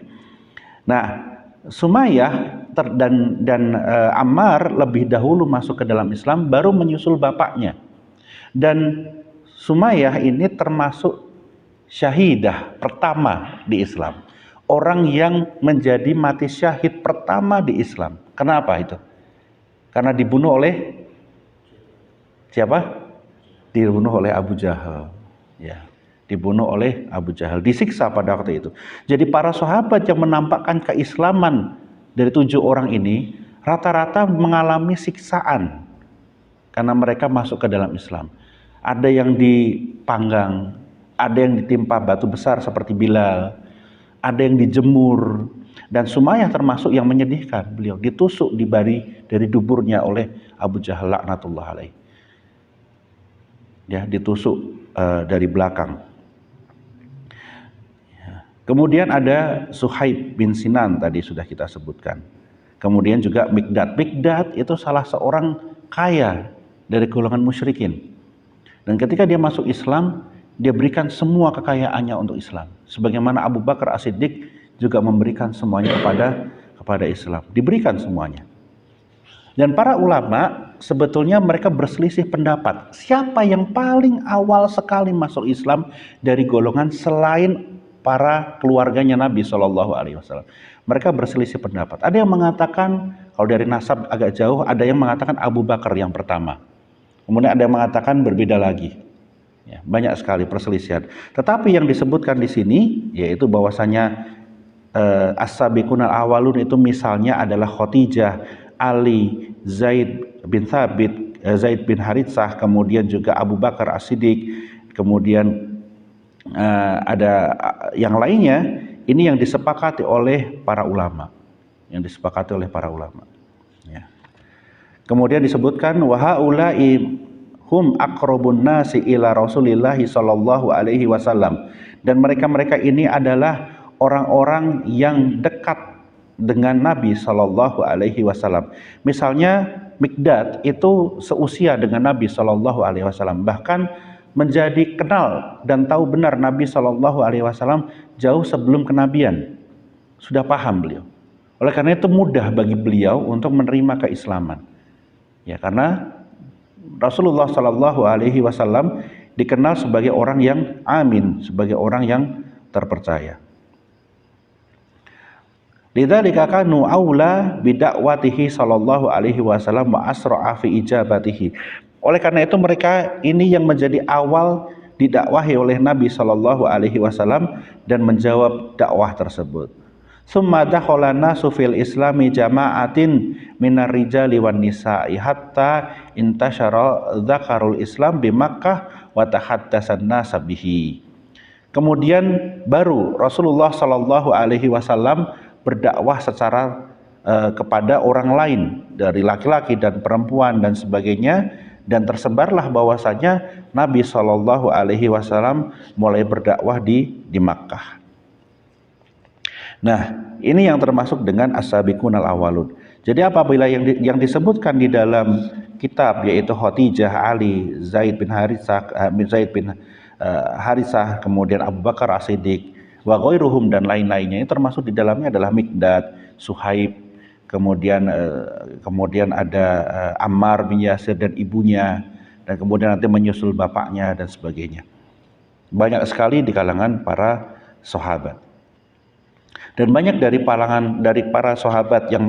Nah, Sumayyah dan Ammar lebih dahulu masuk ke dalam Islam, baru menyusul bapaknya. Dan Sumayyah ini termasuk syahidah pertama di Islam. Orang yang menjadi mati syahid pertama di Islam. Kenapa itu? Karena dibunuh oleh siapa? Dibunuh oleh Abu Jahal. Ya, dibunuh oleh Abu Jahal, disiksa pada waktu itu. Jadi para sahabat yang menampakkan keislaman dari 7 orang ini rata-rata mengalami siksaan karena mereka masuk ke dalam Islam. Ada yang dipanggang, ada yang ditimpa batu besar seperti Bilal, ada yang dijemur, dan Sumayyah termasuk yang menyedihkan. Beliau ditusuk dari duburnya oleh Abu Jahal laknatullah alaih. Ya, ditusuk dari belakang. Ya. Kemudian ada Suhaib bin Sinan tadi sudah kita sebutkan. Kemudian juga Mikdad. Mikdad itu salah seorang kaya dari golongan musyrikin. Dan ketika dia masuk Islam, dia berikan semua kekayaannya untuk Islam. Sebagaimana Abu Bakar As-Siddiq juga memberikan semuanya kepada Islam. Diberikan semuanya. Dan para ulama sebetulnya mereka berselisih pendapat. Siapa yang paling awal sekali masuk Islam dari golongan selain para keluarganya Nabi SAW? Mereka berselisih pendapat. Ada yang mengatakan, kalau dari nasab agak jauh, ada yang mengatakan Abu Bakar yang pertama. Kemudian ada yang mengatakan berbeda lagi. Ya, banyak sekali perselisihan. Tetapi yang disebutkan di sini yaitu bahwasanya as-sabiqunal awalun itu misalnya adalah Khadijah, Ali, Zaid bin Thabit, Zaid bin Haritsah, kemudian juga Abu Bakar As-Siddiq, kemudian ada yang lainnya. Ini yang disepakati oleh para ulama, Ya. Kemudian disebutkan wahaulai hum aqrabun nasi ila Rasulillah sallallahu alaihi wasallam, dan mereka ini adalah orang-orang yang dekat dengan Nabi sallallahu alaihi wasallam. Misalnya Mikdad itu seusia dengan Nabi sallallahu alaihi wasallam, bahkan menjadi kenal dan tahu benar Nabi sallallahu alaihi wasallam jauh sebelum kenabian. Sudah paham beliau. Oleh karena itu mudah bagi beliau untuk menerima keislaman. Ya, karena Rasulullah Shallallahu Alaihi Wasallam dikenal sebagai orang yang amin, sebagai orang yang terpercaya. Lidzalika kanu aula bidakwatihi Shallallahu Alaihi Wasallam wa asra'a fi ijabatihi. Oleh karena itu mereka ini yang menjadi awal didakwahi oleh Nabi Shallallahu Alaihi Wasallam dan menjawab dakwah tersebut. Summa dakhala nasu fil islami jama'atin minar rijali wan nisa'i hatta intasyara dzakarul islam bi Makkah wa tahaddatsan nas bihi. Kemudian baru Rasulullah sallallahu alaihi wasallam berdakwah secara kepada orang lain dari laki-laki dan perempuan dan sebagainya, dan tersebarlah bahwasanya Nabi sallallahu alaihi wasallam mulai berdakwah di Makkah. Nah, ini yang termasuk dengan as-sabiqunal awalun. Jadi apabila yang disebutkan di dalam kitab yaitu Khadijah, Ali, Zaid bin Haritsah, kemudian Abu Bakar As-Siddiq, wa ghairuhum dan lain-lainnya, ini termasuk di dalamnya adalah Mikdad, Suhaib, kemudian ada Ammar bin Yasir dan ibunya, dan kemudian nanti menyusul bapaknya dan sebagainya. Banyak sekali di kalangan para sahabat. Dan banyak dari para sahabat yang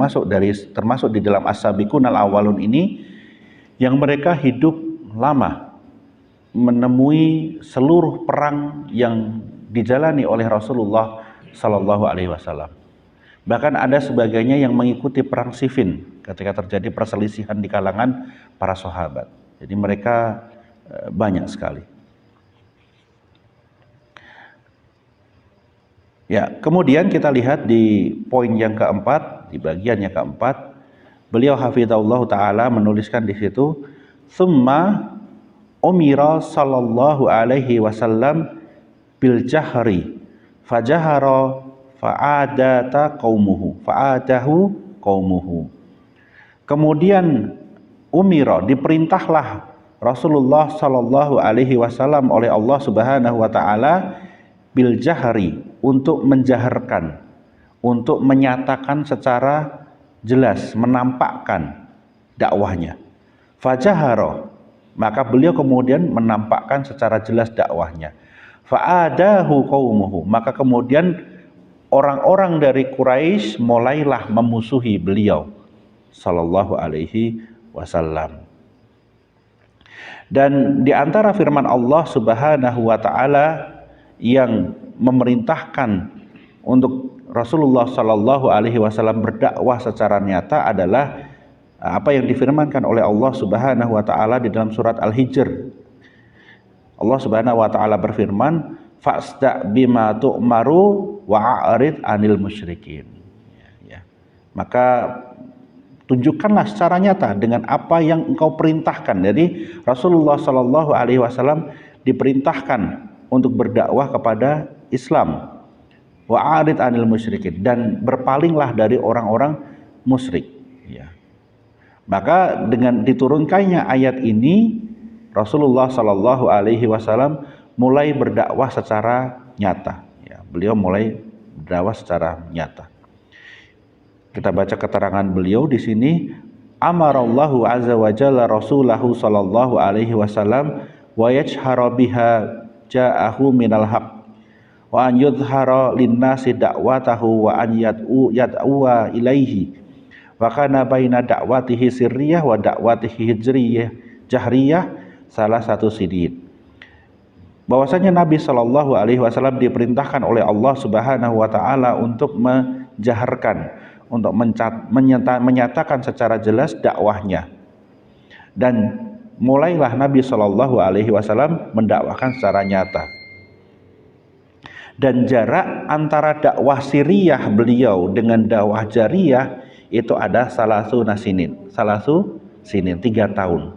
termasuk di dalam as-sabiqunal awalun ini yang mereka hidup lama, menemui seluruh perang yang dijalani oleh Rasulullah Sallallahu Alaihi Wasallam. Bahkan ada sebagainya yang mengikuti perang Siffin ketika terjadi perselisihan di kalangan para sahabat. Jadi mereka banyak sekali. Ya, kemudian kita lihat di poin yang keempat, di bagian yang keempat, beliau hafizahullah taala menuliskan di situ, "Tsumma umira sallallahu alaihi wasallam bil jahri fajahara fa'adahu qaumuhu." Kemudian umira, diperintahlah Rasulullah sallallahu alaihi wasallam oleh Allah Subhanahu wa taala bil jahri, untuk menjaharkan, untuk menyatakan secara jelas, menampakkan dakwahnya. Fajahara, maka beliau kemudian menampakkan secara jelas dakwahnya. Fa'adahu qaumuhu, maka kemudian orang-orang dari Quraisy mulailah memusuhi beliau sallallahu alaihi wasallam. Dan di antara firman Allah Subhanahu wa taala yang memerintahkan untuk Rasulullah sallallahu alaihi wasallam berdakwah secara nyata adalah apa yang difirmankan oleh Allah Subhanahu wa taala di dalam surat Al-Hijr. Allah Subhanahu wa taala berfirman, "Fasda bima tu'maru wa'arid 'anil musyrikin." Ya. Maka tunjukkanlah secara nyata dengan apa yang engkau perintahkan. Jadi Rasulullah sallallahu alaihi wasallam diperintahkan untuk berdakwah kepada Islam. Wa'arid 'anil musyrikin, dan berpalinglah dari orang-orang musyrik. Ya. Maka dengan diturunkannya ayat ini, Rasulullah sallallahu alaihi wasallam mulai berdakwah secara nyata. Ya, beliau mulai berdakwah secara nyata. Kita baca keterangan beliau di sini, amarallahu azza wa jalla rasulahu sallallahu alaihi wasallam wa yajhara biha ja'ahu minal haq wa an yudhara linnasi da'watahu wa an yad'uwa ilaihi wa kana baina da'watihi sirriyah wa da'watihi hijriyah jahriyah salah satu sidin. Bahwasanya Nabi sallallahu alaihi wasallam diperintahkan oleh Allah Subhanahu wa taala untuk menjaharkan, untuk menyatakan secara jelas dakwahnya, dan mulailah Nabi Shallallahu Alaihi Wasallam mendakwahkan secara nyata. Dan jarak antara dakwah siriyah beliau dengan dakwah jariyah itu ada salasu sinin 3 tahun.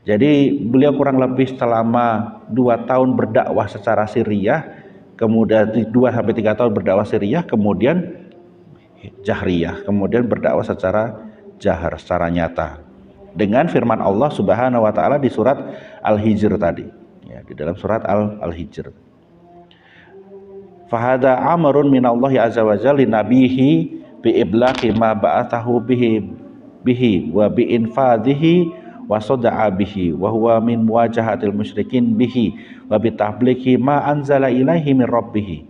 Jadi beliau kurang lebih selama 2 tahun berdakwah secara siriyah, kemudian 2-3 tahun berdakwah siriyah, kemudian jahriyah, kemudian berdakwah secara jahar, secara nyata, dengan firman Allah Subhanahu wa taala di surat Al-Hijr tadi. Ya, di dalam surat Al-Hijr. Fahada amrun minallahi azza wa jalla linabihi bi iblaqi ma ba'athahu bihi wa bi infadhihi wa sada'a bihi wa huwa min muwajahatil musyrikin bihi wa bi tablighi ma anzala ilaihi min rabbih.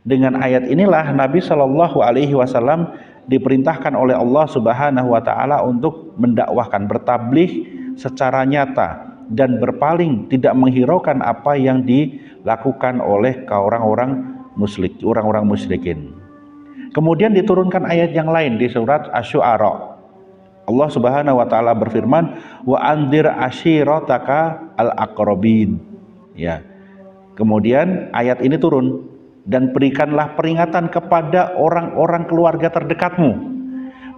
Dengan ayat inilah Nabi Shallallahu Alaihi Wasallam diperintahkan oleh Allah Subhanahu Wa Taala untuk mendakwahkan, bertabligh secara nyata dan berpaling, tidak menghiraukan apa yang dilakukan oleh orang-orang musyrikin. Kemudian diturunkan ayat yang lain di surat Asy-Syu'ara. Allah Subhanahu Wa Taala berfirman, wa andir ashirataka al-aqrabin. Ya. Kemudian ayat ini turun, dan berikanlah peringatan kepada orang-orang keluarga terdekatmu.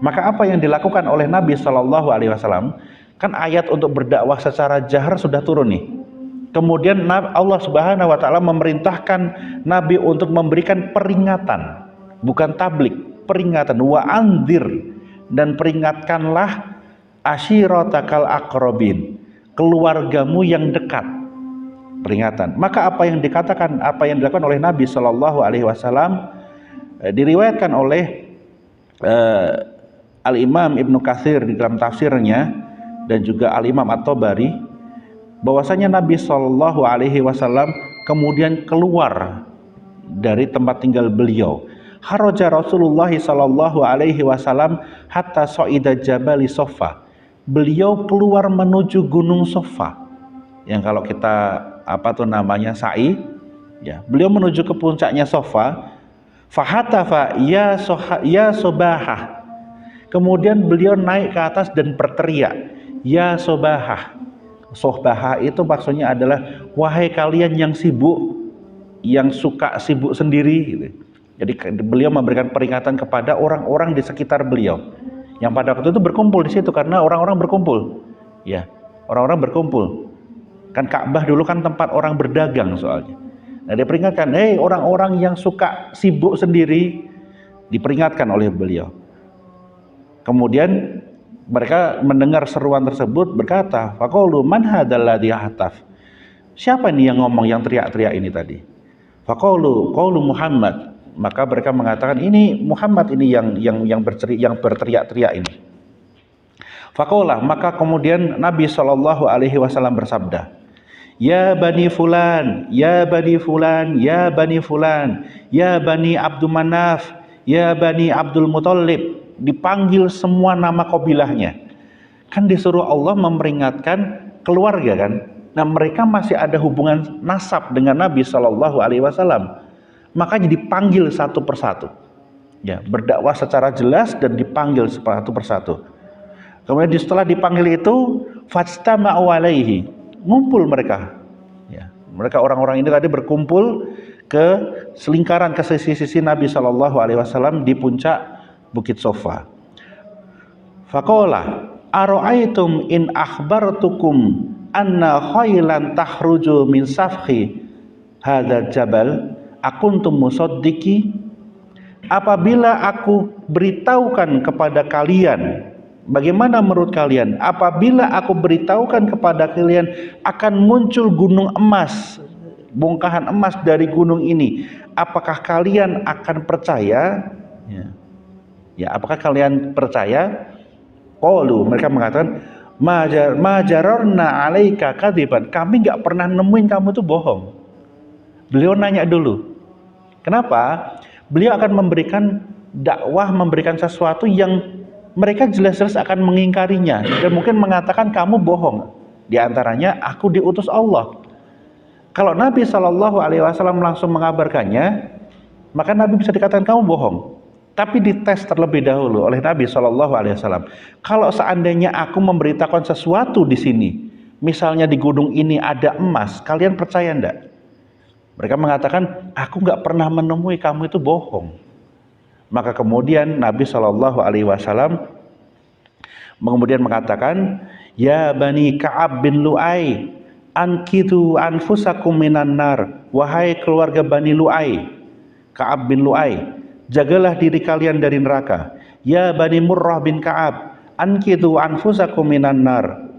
Maka apa yang dilakukan oleh Nabi Shallallahu Alaihi Wasallam, kan ayat untuk berdakwah secara jahar sudah turun nih. Kemudian Allah Subhanahu Wa Taala memerintahkan Nabi untuk memberikan peringatan, bukan tablik, peringatan. Wa anzir, dan peringatkanlah ashiratakal aqrabin, keluargamu yang dekat. Peringatan. Maka apa yang dilakukan oleh Nabi Shallallahu Alaihi Wasallam diriwayatkan oleh Al-Imam Ibnu Katsir di dalam tafsirnya, dan juga Al-Imam At-Tabari, bahwasanya Nabi Shallallahu Alaihi Wasallam kemudian keluar dari tempat tinggal beliau. Kharaja Rasulullah Shallallahu Alaihi Wasallam hatta so'ida jabali Sofa. Beliau keluar menuju gunung Sofa, yang kalau kita sa'i, ya, beliau menuju ke puncaknya Sofa. Fahatafa ya sobahah, kemudian beliau naik ke atas dan berteriak, ya sobahah. Sobahah itu maksudnya adalah wahai kalian yang sibuk, yang suka sibuk sendiri gitu. Jadi beliau memberikan peringatan kepada orang-orang di sekitar beliau yang pada waktu itu berkumpul di situ, karena orang-orang berkumpul. Ya, orang-orang berkumpul. Kan Ka'bah dulu kan tempat orang berdagang soalnya. Nah, dia peringatkan, hei orang-orang yang suka sibuk sendiri, diperingatkan oleh beliau. Kemudian mereka mendengar seruan tersebut berkata, faqalu man hadzal ladzi yahtaf. Siapa ini yang ngomong, yang teriak-teriak ini tadi? Faqalu qaulu Muhammad. Maka mereka mengatakan, ini Muhammad ini yang berteriak-teriak ini. Faqala, maka kemudian Nabi Shallallahu alaihi wasallam bersabda, ya bani fulan, ya bani fulan, ya bani fulan, ya bani Abdul Manaf, ya bani Abdul Muthalib. Dipanggil semua nama kabilahnya. Kan disuruh Allah memperingatkan keluarga kan. Nah, mereka masih ada hubungan nasab dengan Nabi Shallallahu alaihi wasallam. Makanya dipanggil satu persatu. Ya, berdakwah secara jelas dan dipanggil satu persatu. Kemudian setelah dipanggil itu, fajtama'u alaihi, ngumpul mereka. Ya, mereka orang-orang ini tadi berkumpul ke selingkaran, ke sisi-sisi Nabi Shallallahu alaihi wasallam di puncak Bukit Sofa. Faqala ara'aitum in akhbartukum anna khailan tahruju min safhi hadzal jabal akuntum musaddiqi. Apabila aku beritahukan kepada kalian, bagaimana menurut kalian apabila aku beritahukan kepada kalian akan muncul gunung emas, bongkahan emas dari gunung ini, apakah kalian akan percaya? Ya, apakah kalian percaya? Qalu, mereka mengatakan, majarorna alaika kadziban, kami nggak pernah nemuin kamu itu bohong. Beliau nanya dulu. Kenapa? Beliau akan memberikan dakwah, memberikan sesuatu yang mereka jelas-jelas akan mengingkarinya dan mungkin mengatakan kamu bohong. Di antaranya, aku diutus Allah. Kalau Nabi Shallallahu alaihi wasallam langsung mengabarkannya, maka Nabi bisa dikatakan kamu bohong. Tapi dites terlebih dahulu oleh Nabi Shallallahu alaihi wasallam. Kalau seandainya aku memberitakan sesuatu di sini, misalnya di gunung ini ada emas, kalian percaya enggak? Mereka mengatakan, aku nggak pernah menemui kamu itu bohong. Maka kemudian Nabi Shallallahu alaihi wasallam kemudian mengatakan, ya bani Ka'ab bin Lu'ay, ankitu anfusakum minan nar, wahai keluarga Bani Lu'ay, Ka'ab bin Lu'ay, jagalah diri kalian dari neraka. Ya bani Murrah bin Ka'ab, ankitu anfusakum minan nar.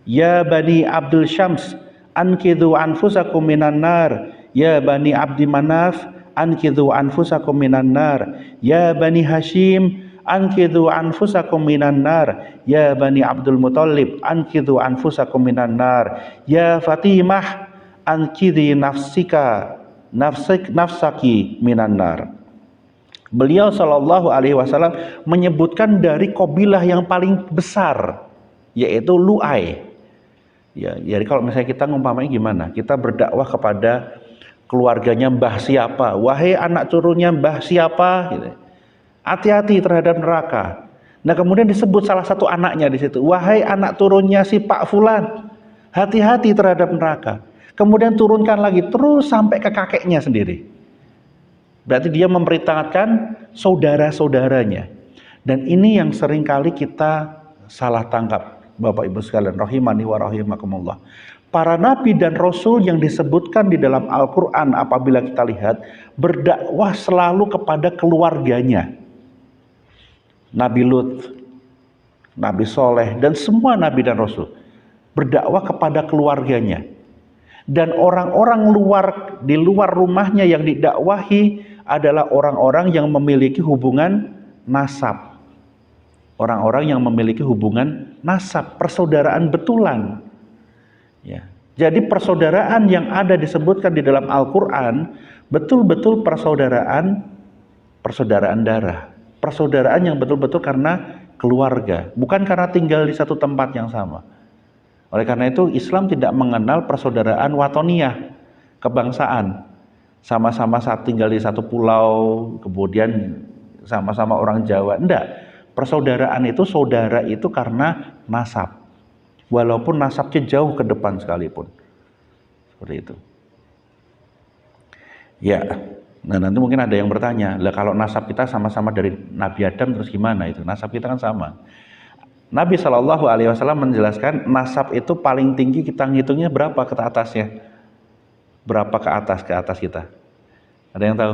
Ya bani Abdul Syams, ankitu anfusakum minan nar. Ya bani Abdi Manaf, ankitu anfusakum minan nar. Ya bani Hashim, ankitu anfusakum minan nar. Ya bani Abdul Muthalib, ankitu anfusakum minan nar. Ya Fatimah, ankidhi nafsaki minan nar. Beliau Shallallahu alaihi wasallam menyebutkan dari kabilah yang paling besar, yaitu Lu'ay. Ya, jadi kalau misalnya kita ngumpamanya gimana? Kita berdakwah kepada keluarganya Mbah siapa? Wahai anak turunnya Mbah siapa? Gitu. Hati-hati terhadap neraka. Nah, kemudian disebut salah satu anaknya di situ. Wahai anak turunnya si Pak Fulan, hati-hati terhadap neraka. Kemudian turunkan lagi terus sampai ke kakeknya sendiri. Berarti dia memperingatkan saudara-saudaranya. Dan ini yang seringkali kita salah tangkap, Bapak Ibu sekalian, rahimani wa rahimakumullah. Para nabi dan rasul yang disebutkan di dalam Al-Quran, apabila kita lihat, berdakwah selalu kepada keluarganya. Nabi Lut, Nabi Soleh, dan semua nabi dan rasul berdakwah kepada keluarganya. Dan orang-orang di luar rumahnya yang didakwahi adalah orang-orang yang memiliki hubungan nasab. Orang-orang yang memiliki hubungan nasab, persaudaraan betulan. Ya. Jadi persaudaraan yang ada disebutkan di dalam Al-Quran betul-betul persaudaraan darah. Persaudaraan yang betul-betul karena keluarga, bukan karena tinggal di satu tempat yang sama. Oleh karena itu Islam tidak mengenal persaudaraan watoniyah, kebangsaan. Sama-sama saat tinggal di satu pulau, kemudian sama-sama orang Jawa. Enggak, persaudaraan itu saudara itu karena nasab. Walaupun nasabnya jauh ke depan sekalipun. Seperti itu. Ya. Nah nanti mungkin ada yang bertanya, lah kalau nasab kita sama-sama dari Nabi Adam terus gimana itu? Nasab kita kan sama. Nabi Shallallahu Alaihi Wasallam menjelaskan nasab itu paling tinggi kita ngitungnya berapa ke atasnya? Berapa ke atas kita? Ada yang tahu?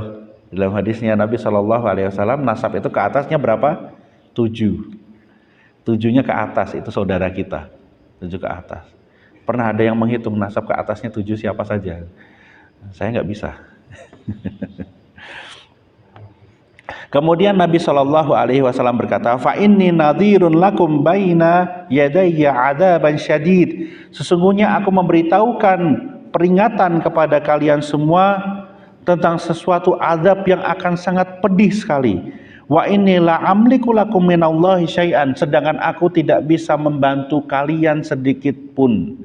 Dalam hadisnya Nabi Shallallahu Alaihi Wasallam nasab itu ke atasnya berapa? 7. 7-nya ke atas itu saudara kita. 7 ke atas. Pernah ada yang menghitung nasab ke atasnya 7 siapa saja? Saya nggak bisa. Kemudian Nabi Shallallahu Alaihi Wasallam berkata, fa inni nadhirun lakum baina yadayya adaban syadid. Sesungguhnya aku memberitahukan peringatan kepada kalian semua tentang sesuatu azab yang akan sangat pedih sekali. Wa inni la amliku lakum minallahi syai'an, sedangkan aku tidak bisa membantu kalian sedikit pun.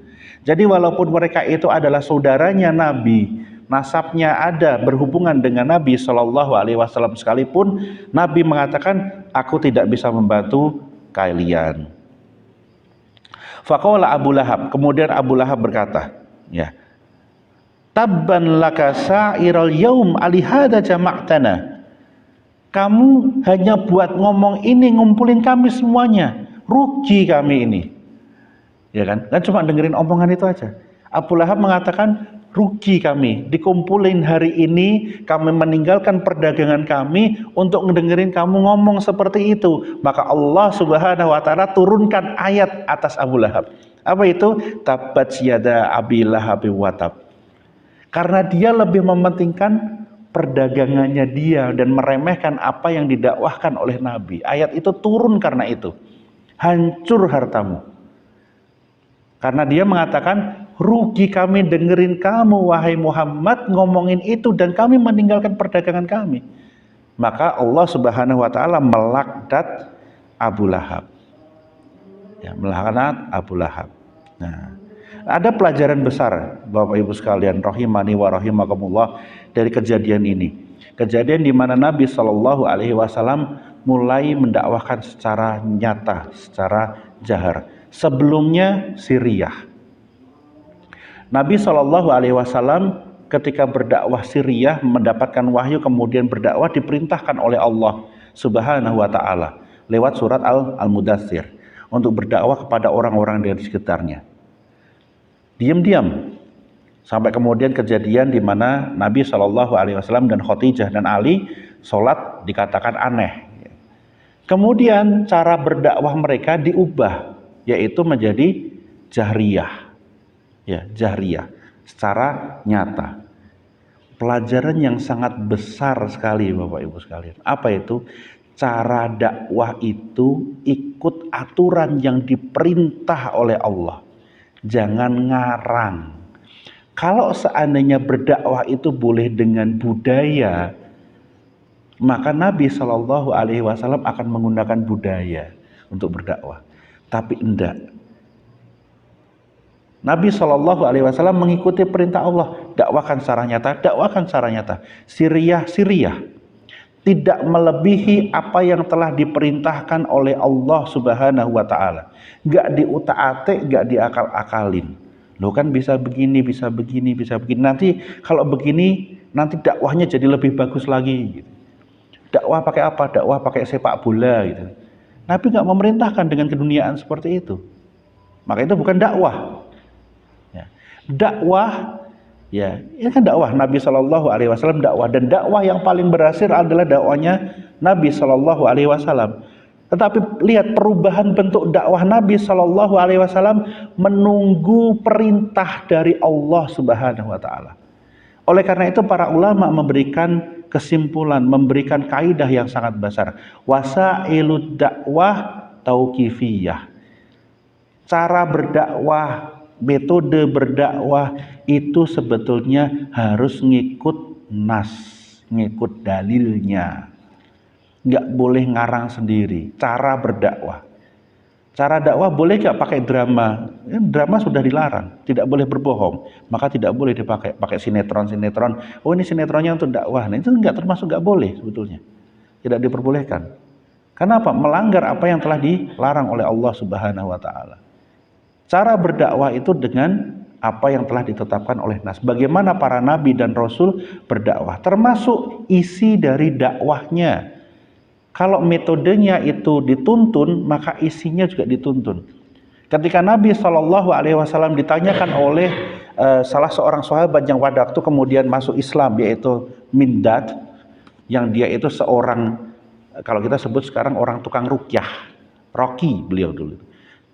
Jadi walaupun mereka itu adalah saudaranya Nabi, nasabnya ada berhubungan dengan Nabi Shallallahu Alaihi Wasallam sekalipun, Nabi mengatakan aku tidak bisa membantu kalian. Faqala Abu Lahab, kemudian Abu Lahab berkata, ya, tabban laka sa'iral yaum alihada jama'tana. Kamu hanya buat ngomong ini ngumpulin kami semuanya, rugi kami ini. Ya kan? Kan cuma dengerin omongan itu aja. Abu Lahab mengatakan rugi kami, dikumpulin hari ini, kami meninggalkan perdagangan kami untuk ngedengerin kamu ngomong seperti itu. Maka Allah Subhanahu wa taala turunkan ayat atas Abu Lahab. Apa itu? Tabbat yada Abi Lahab wa tab. Karena dia lebih mementingkan perdagangannya dia dan meremehkan apa yang didakwahkan oleh Nabi. Ayat itu turun karena itu. Hancur hartamu. Karena dia mengatakan, rugi kami dengerin kamu wahai Muhammad ngomongin itu dan kami meninggalkan perdagangan kami. Maka Allah Subhanahu wa taala melaknat Abu Lahab. Ya, melaknat Abu Lahab. Nah, ada pelajaran besar Bapak Ibu sekalian rahimani wa rahimakumullah dari kejadian ini. Kejadian di mana Nabi Shallallahu Alaihi Wasallam mulai mendakwahkan secara nyata, secara jahar. Sebelumnya Siriyah. Nabi Shallallahu Alaihi Wasallam ketika berdakwah Siriyah mendapatkan wahyu kemudian berdakwah diperintahkan oleh Allah Subhanahu Wa Taala lewat surat Al-Mudaththir untuk berdakwah kepada orang-orang di sekitarnya. Diam-diam sampai kemudian kejadian di mana Nabi Shallallahu Alaihi Wasallam dan Khadijah dan Ali sholat dikatakan aneh. Kemudian cara berdakwah mereka diubah, yaitu menjadi jahriyah, ya jahriyah secara nyata. Pelajaran yang sangat besar sekali Bapak Ibu sekalian. Apa itu? Cara dakwah itu ikut aturan yang diperintah oleh Allah. Jangan ngarang. Kalau seandainya berdakwah itu boleh dengan budaya, maka Nabi Shallallahu Alaihi Wasallam akan menggunakan budaya untuk berdakwah. Tapi enggak. Nabi Shallallahu Alaihi Wasallam mengikuti perintah Allah, dakwahkan secara nyata, dakwahkan secara nyata. Siriyah, tidak melebihi apa yang telah diperintahkan oleh Allah Subhanahu wa taala. Enggak diutak-atik, enggak diakal-akalin. Loh kan bisa begini, bisa begini, bisa begini. Nanti kalau begini, nanti dakwahnya jadi lebih bagus lagi gitu. Dakwah pakai apa? Dakwah pakai sepak bola gitu. Nabi enggak memerintahkan dengan keduniaan seperti itu. Maka itu bukan dakwah. Ya. Dakwah, ya, ini kan dakwah Nabi Shallallahu Alaihi Wasallam dakwah, dan dakwah yang paling berhasil adalah dakwahnya Nabi Shallallahu Alaihi Wasallam. Tetapi lihat perubahan bentuk dakwah Nabi Shallallahu Alaihi Wasallam menunggu perintah dari Allah Subhanahu Wa Taala. Oleh karena itu para ulama memberikan kesimpulan, memberikan kaidah yang sangat besar. Wasailud dakwah tauqifiyah. Cara berdakwah, metode berdakwah itu sebetulnya harus ngikut nas, ngikut dalilnya. Nggak boleh ngarang sendiri. Cara berdakwah. Cara dakwah boleh nggak pakai drama? Drama sudah dilarang, tidak boleh berbohong. Maka tidak boleh dipakai sinetron. Oh ini sinetronnya untuk dakwah. Nah itu nggak termasuk, nggak boleh sebetulnya. Tidak diperbolehkan. Kenapa? Melanggar apa yang telah dilarang oleh Allah Subhanahu Wa Taala. Cara berdakwah itu dengan apa yang telah ditetapkan oleh nas. Bagaimana para nabi dan rasul berdakwah, termasuk isi dari dakwahnya. Kalau metodenya itu dituntun, maka isinya juga dituntun. Ketika Nabi Shallallahu Alaihi Wasallam ditanyakan oleh salah seorang sahabat yang pada waktu kemudian masuk Islam, yaitu Mindad, yang dia itu seorang, kalau kita sebut sekarang orang tukang rukyah, roki beliau dulu,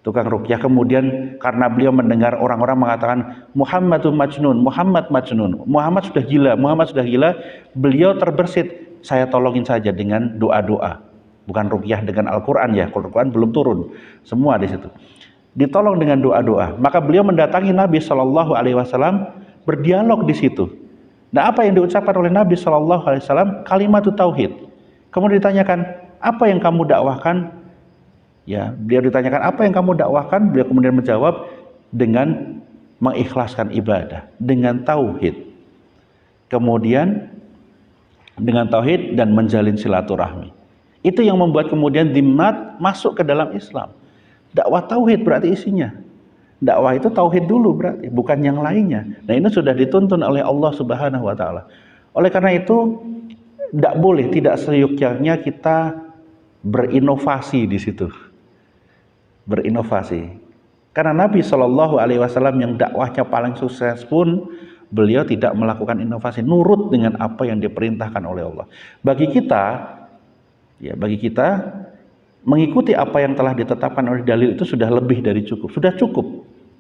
tukang rukyah. Kemudian karena beliau mendengar orang-orang mengatakan Muhammadun Majnun, Muhammad Majnun, Muhammad sudah gila, Muhammad sudah gila, beliau terbersit, saya tolongin saja dengan doa-doa, bukan rukyah dengan Al-Quran ya, Al-Quran belum turun, semua di situ. Ditolong dengan doa-doa. Maka beliau mendatangi Nabi Shallallahu Alaihi Wasallam, berdialog di situ. Nah, apa yang diucapkan oleh Nabi Shallallahu Alaihi Wasallam? Kalimat tauhid. Kemudian ditanyakan, apa yang kamu dakwahkan? Ya, beliau ditanyakan apa yang kamu dakwahkan? Beliau kemudian menjawab dengan mengikhlaskan ibadah, dengan tauhid. Kemudian dengan tauhid dan menjalin silaturahmi. Itu yang membuat kemudian dhimmat masuk ke dalam Islam. Dakwah tauhid berarti isinya. Dakwah itu tauhid dulu berarti, bukan yang lainnya. Nah, ini sudah dituntun oleh Allah Subhanahu wa taala. Oleh karena itu, tidak boleh, tidak seyuknya kita berinovasi di situ. Berinovasi. Karena Nabi Shallallahu Alaihi Wasallam yang dakwahnya paling sukses pun beliau tidak melakukan inovasi, nurut dengan apa yang diperintahkan oleh Allah. Bagi kita mengikuti apa yang telah ditetapkan oleh dalil itu sudah lebih dari cukup, sudah cukup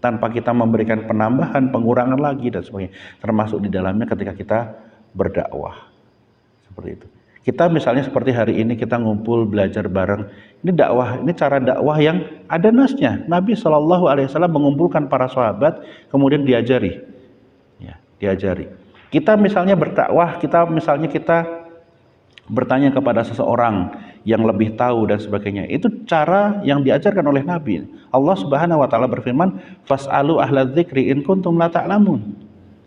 tanpa kita memberikan penambahan, pengurangan lagi dan sebagainya. Termasuk di dalamnya ketika kita berdakwah seperti itu. Kita misalnya seperti hari ini kita ngumpul belajar bareng, ini dakwah, ini cara dakwah yang ada nasnya. Nabi Shallallahu Alaihi Wasallam mengumpulkan para sahabat, kemudian diajari. Kita misalnya berdakwah, kita bertanya kepada seseorang yang lebih tahu dan sebagainya. Itu cara yang diajarkan oleh Nabi. Allah Subhanahu wa taala berfirman, "Fas'alu ahla dzikri in kuntum la ta'lamun."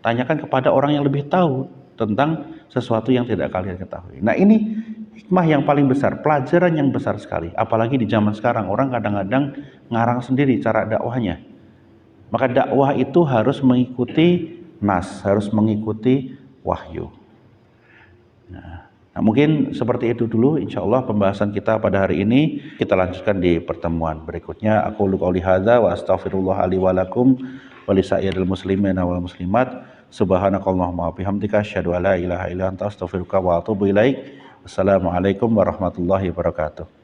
Tanyakan kepada orang yang lebih tahu tentang sesuatu yang tidak kalian ketahui. Nah, ini hikmah yang paling besar, pelajaran yang besar sekali. Apalagi di zaman sekarang orang kadang-kadang ngarang sendiri cara dakwahnya. Maka dakwah itu harus mengikuti nas, harus mengikuti wahyu. Nah, mungkin seperti itu dulu insya Allah pembahasan kita pada hari ini. Kita lanjutkan di pertemuan berikutnya. Aku qouli hadza wa astaghfirullah li wa lakum wa lisairil muslimina wal muslimat. Subhanakallahumma wa bihamdika asyhadu an la ilaha illa anta astaghfiruka wa atubu ilaik. Wassalamualaikum warahmatullahi wabarakatuh.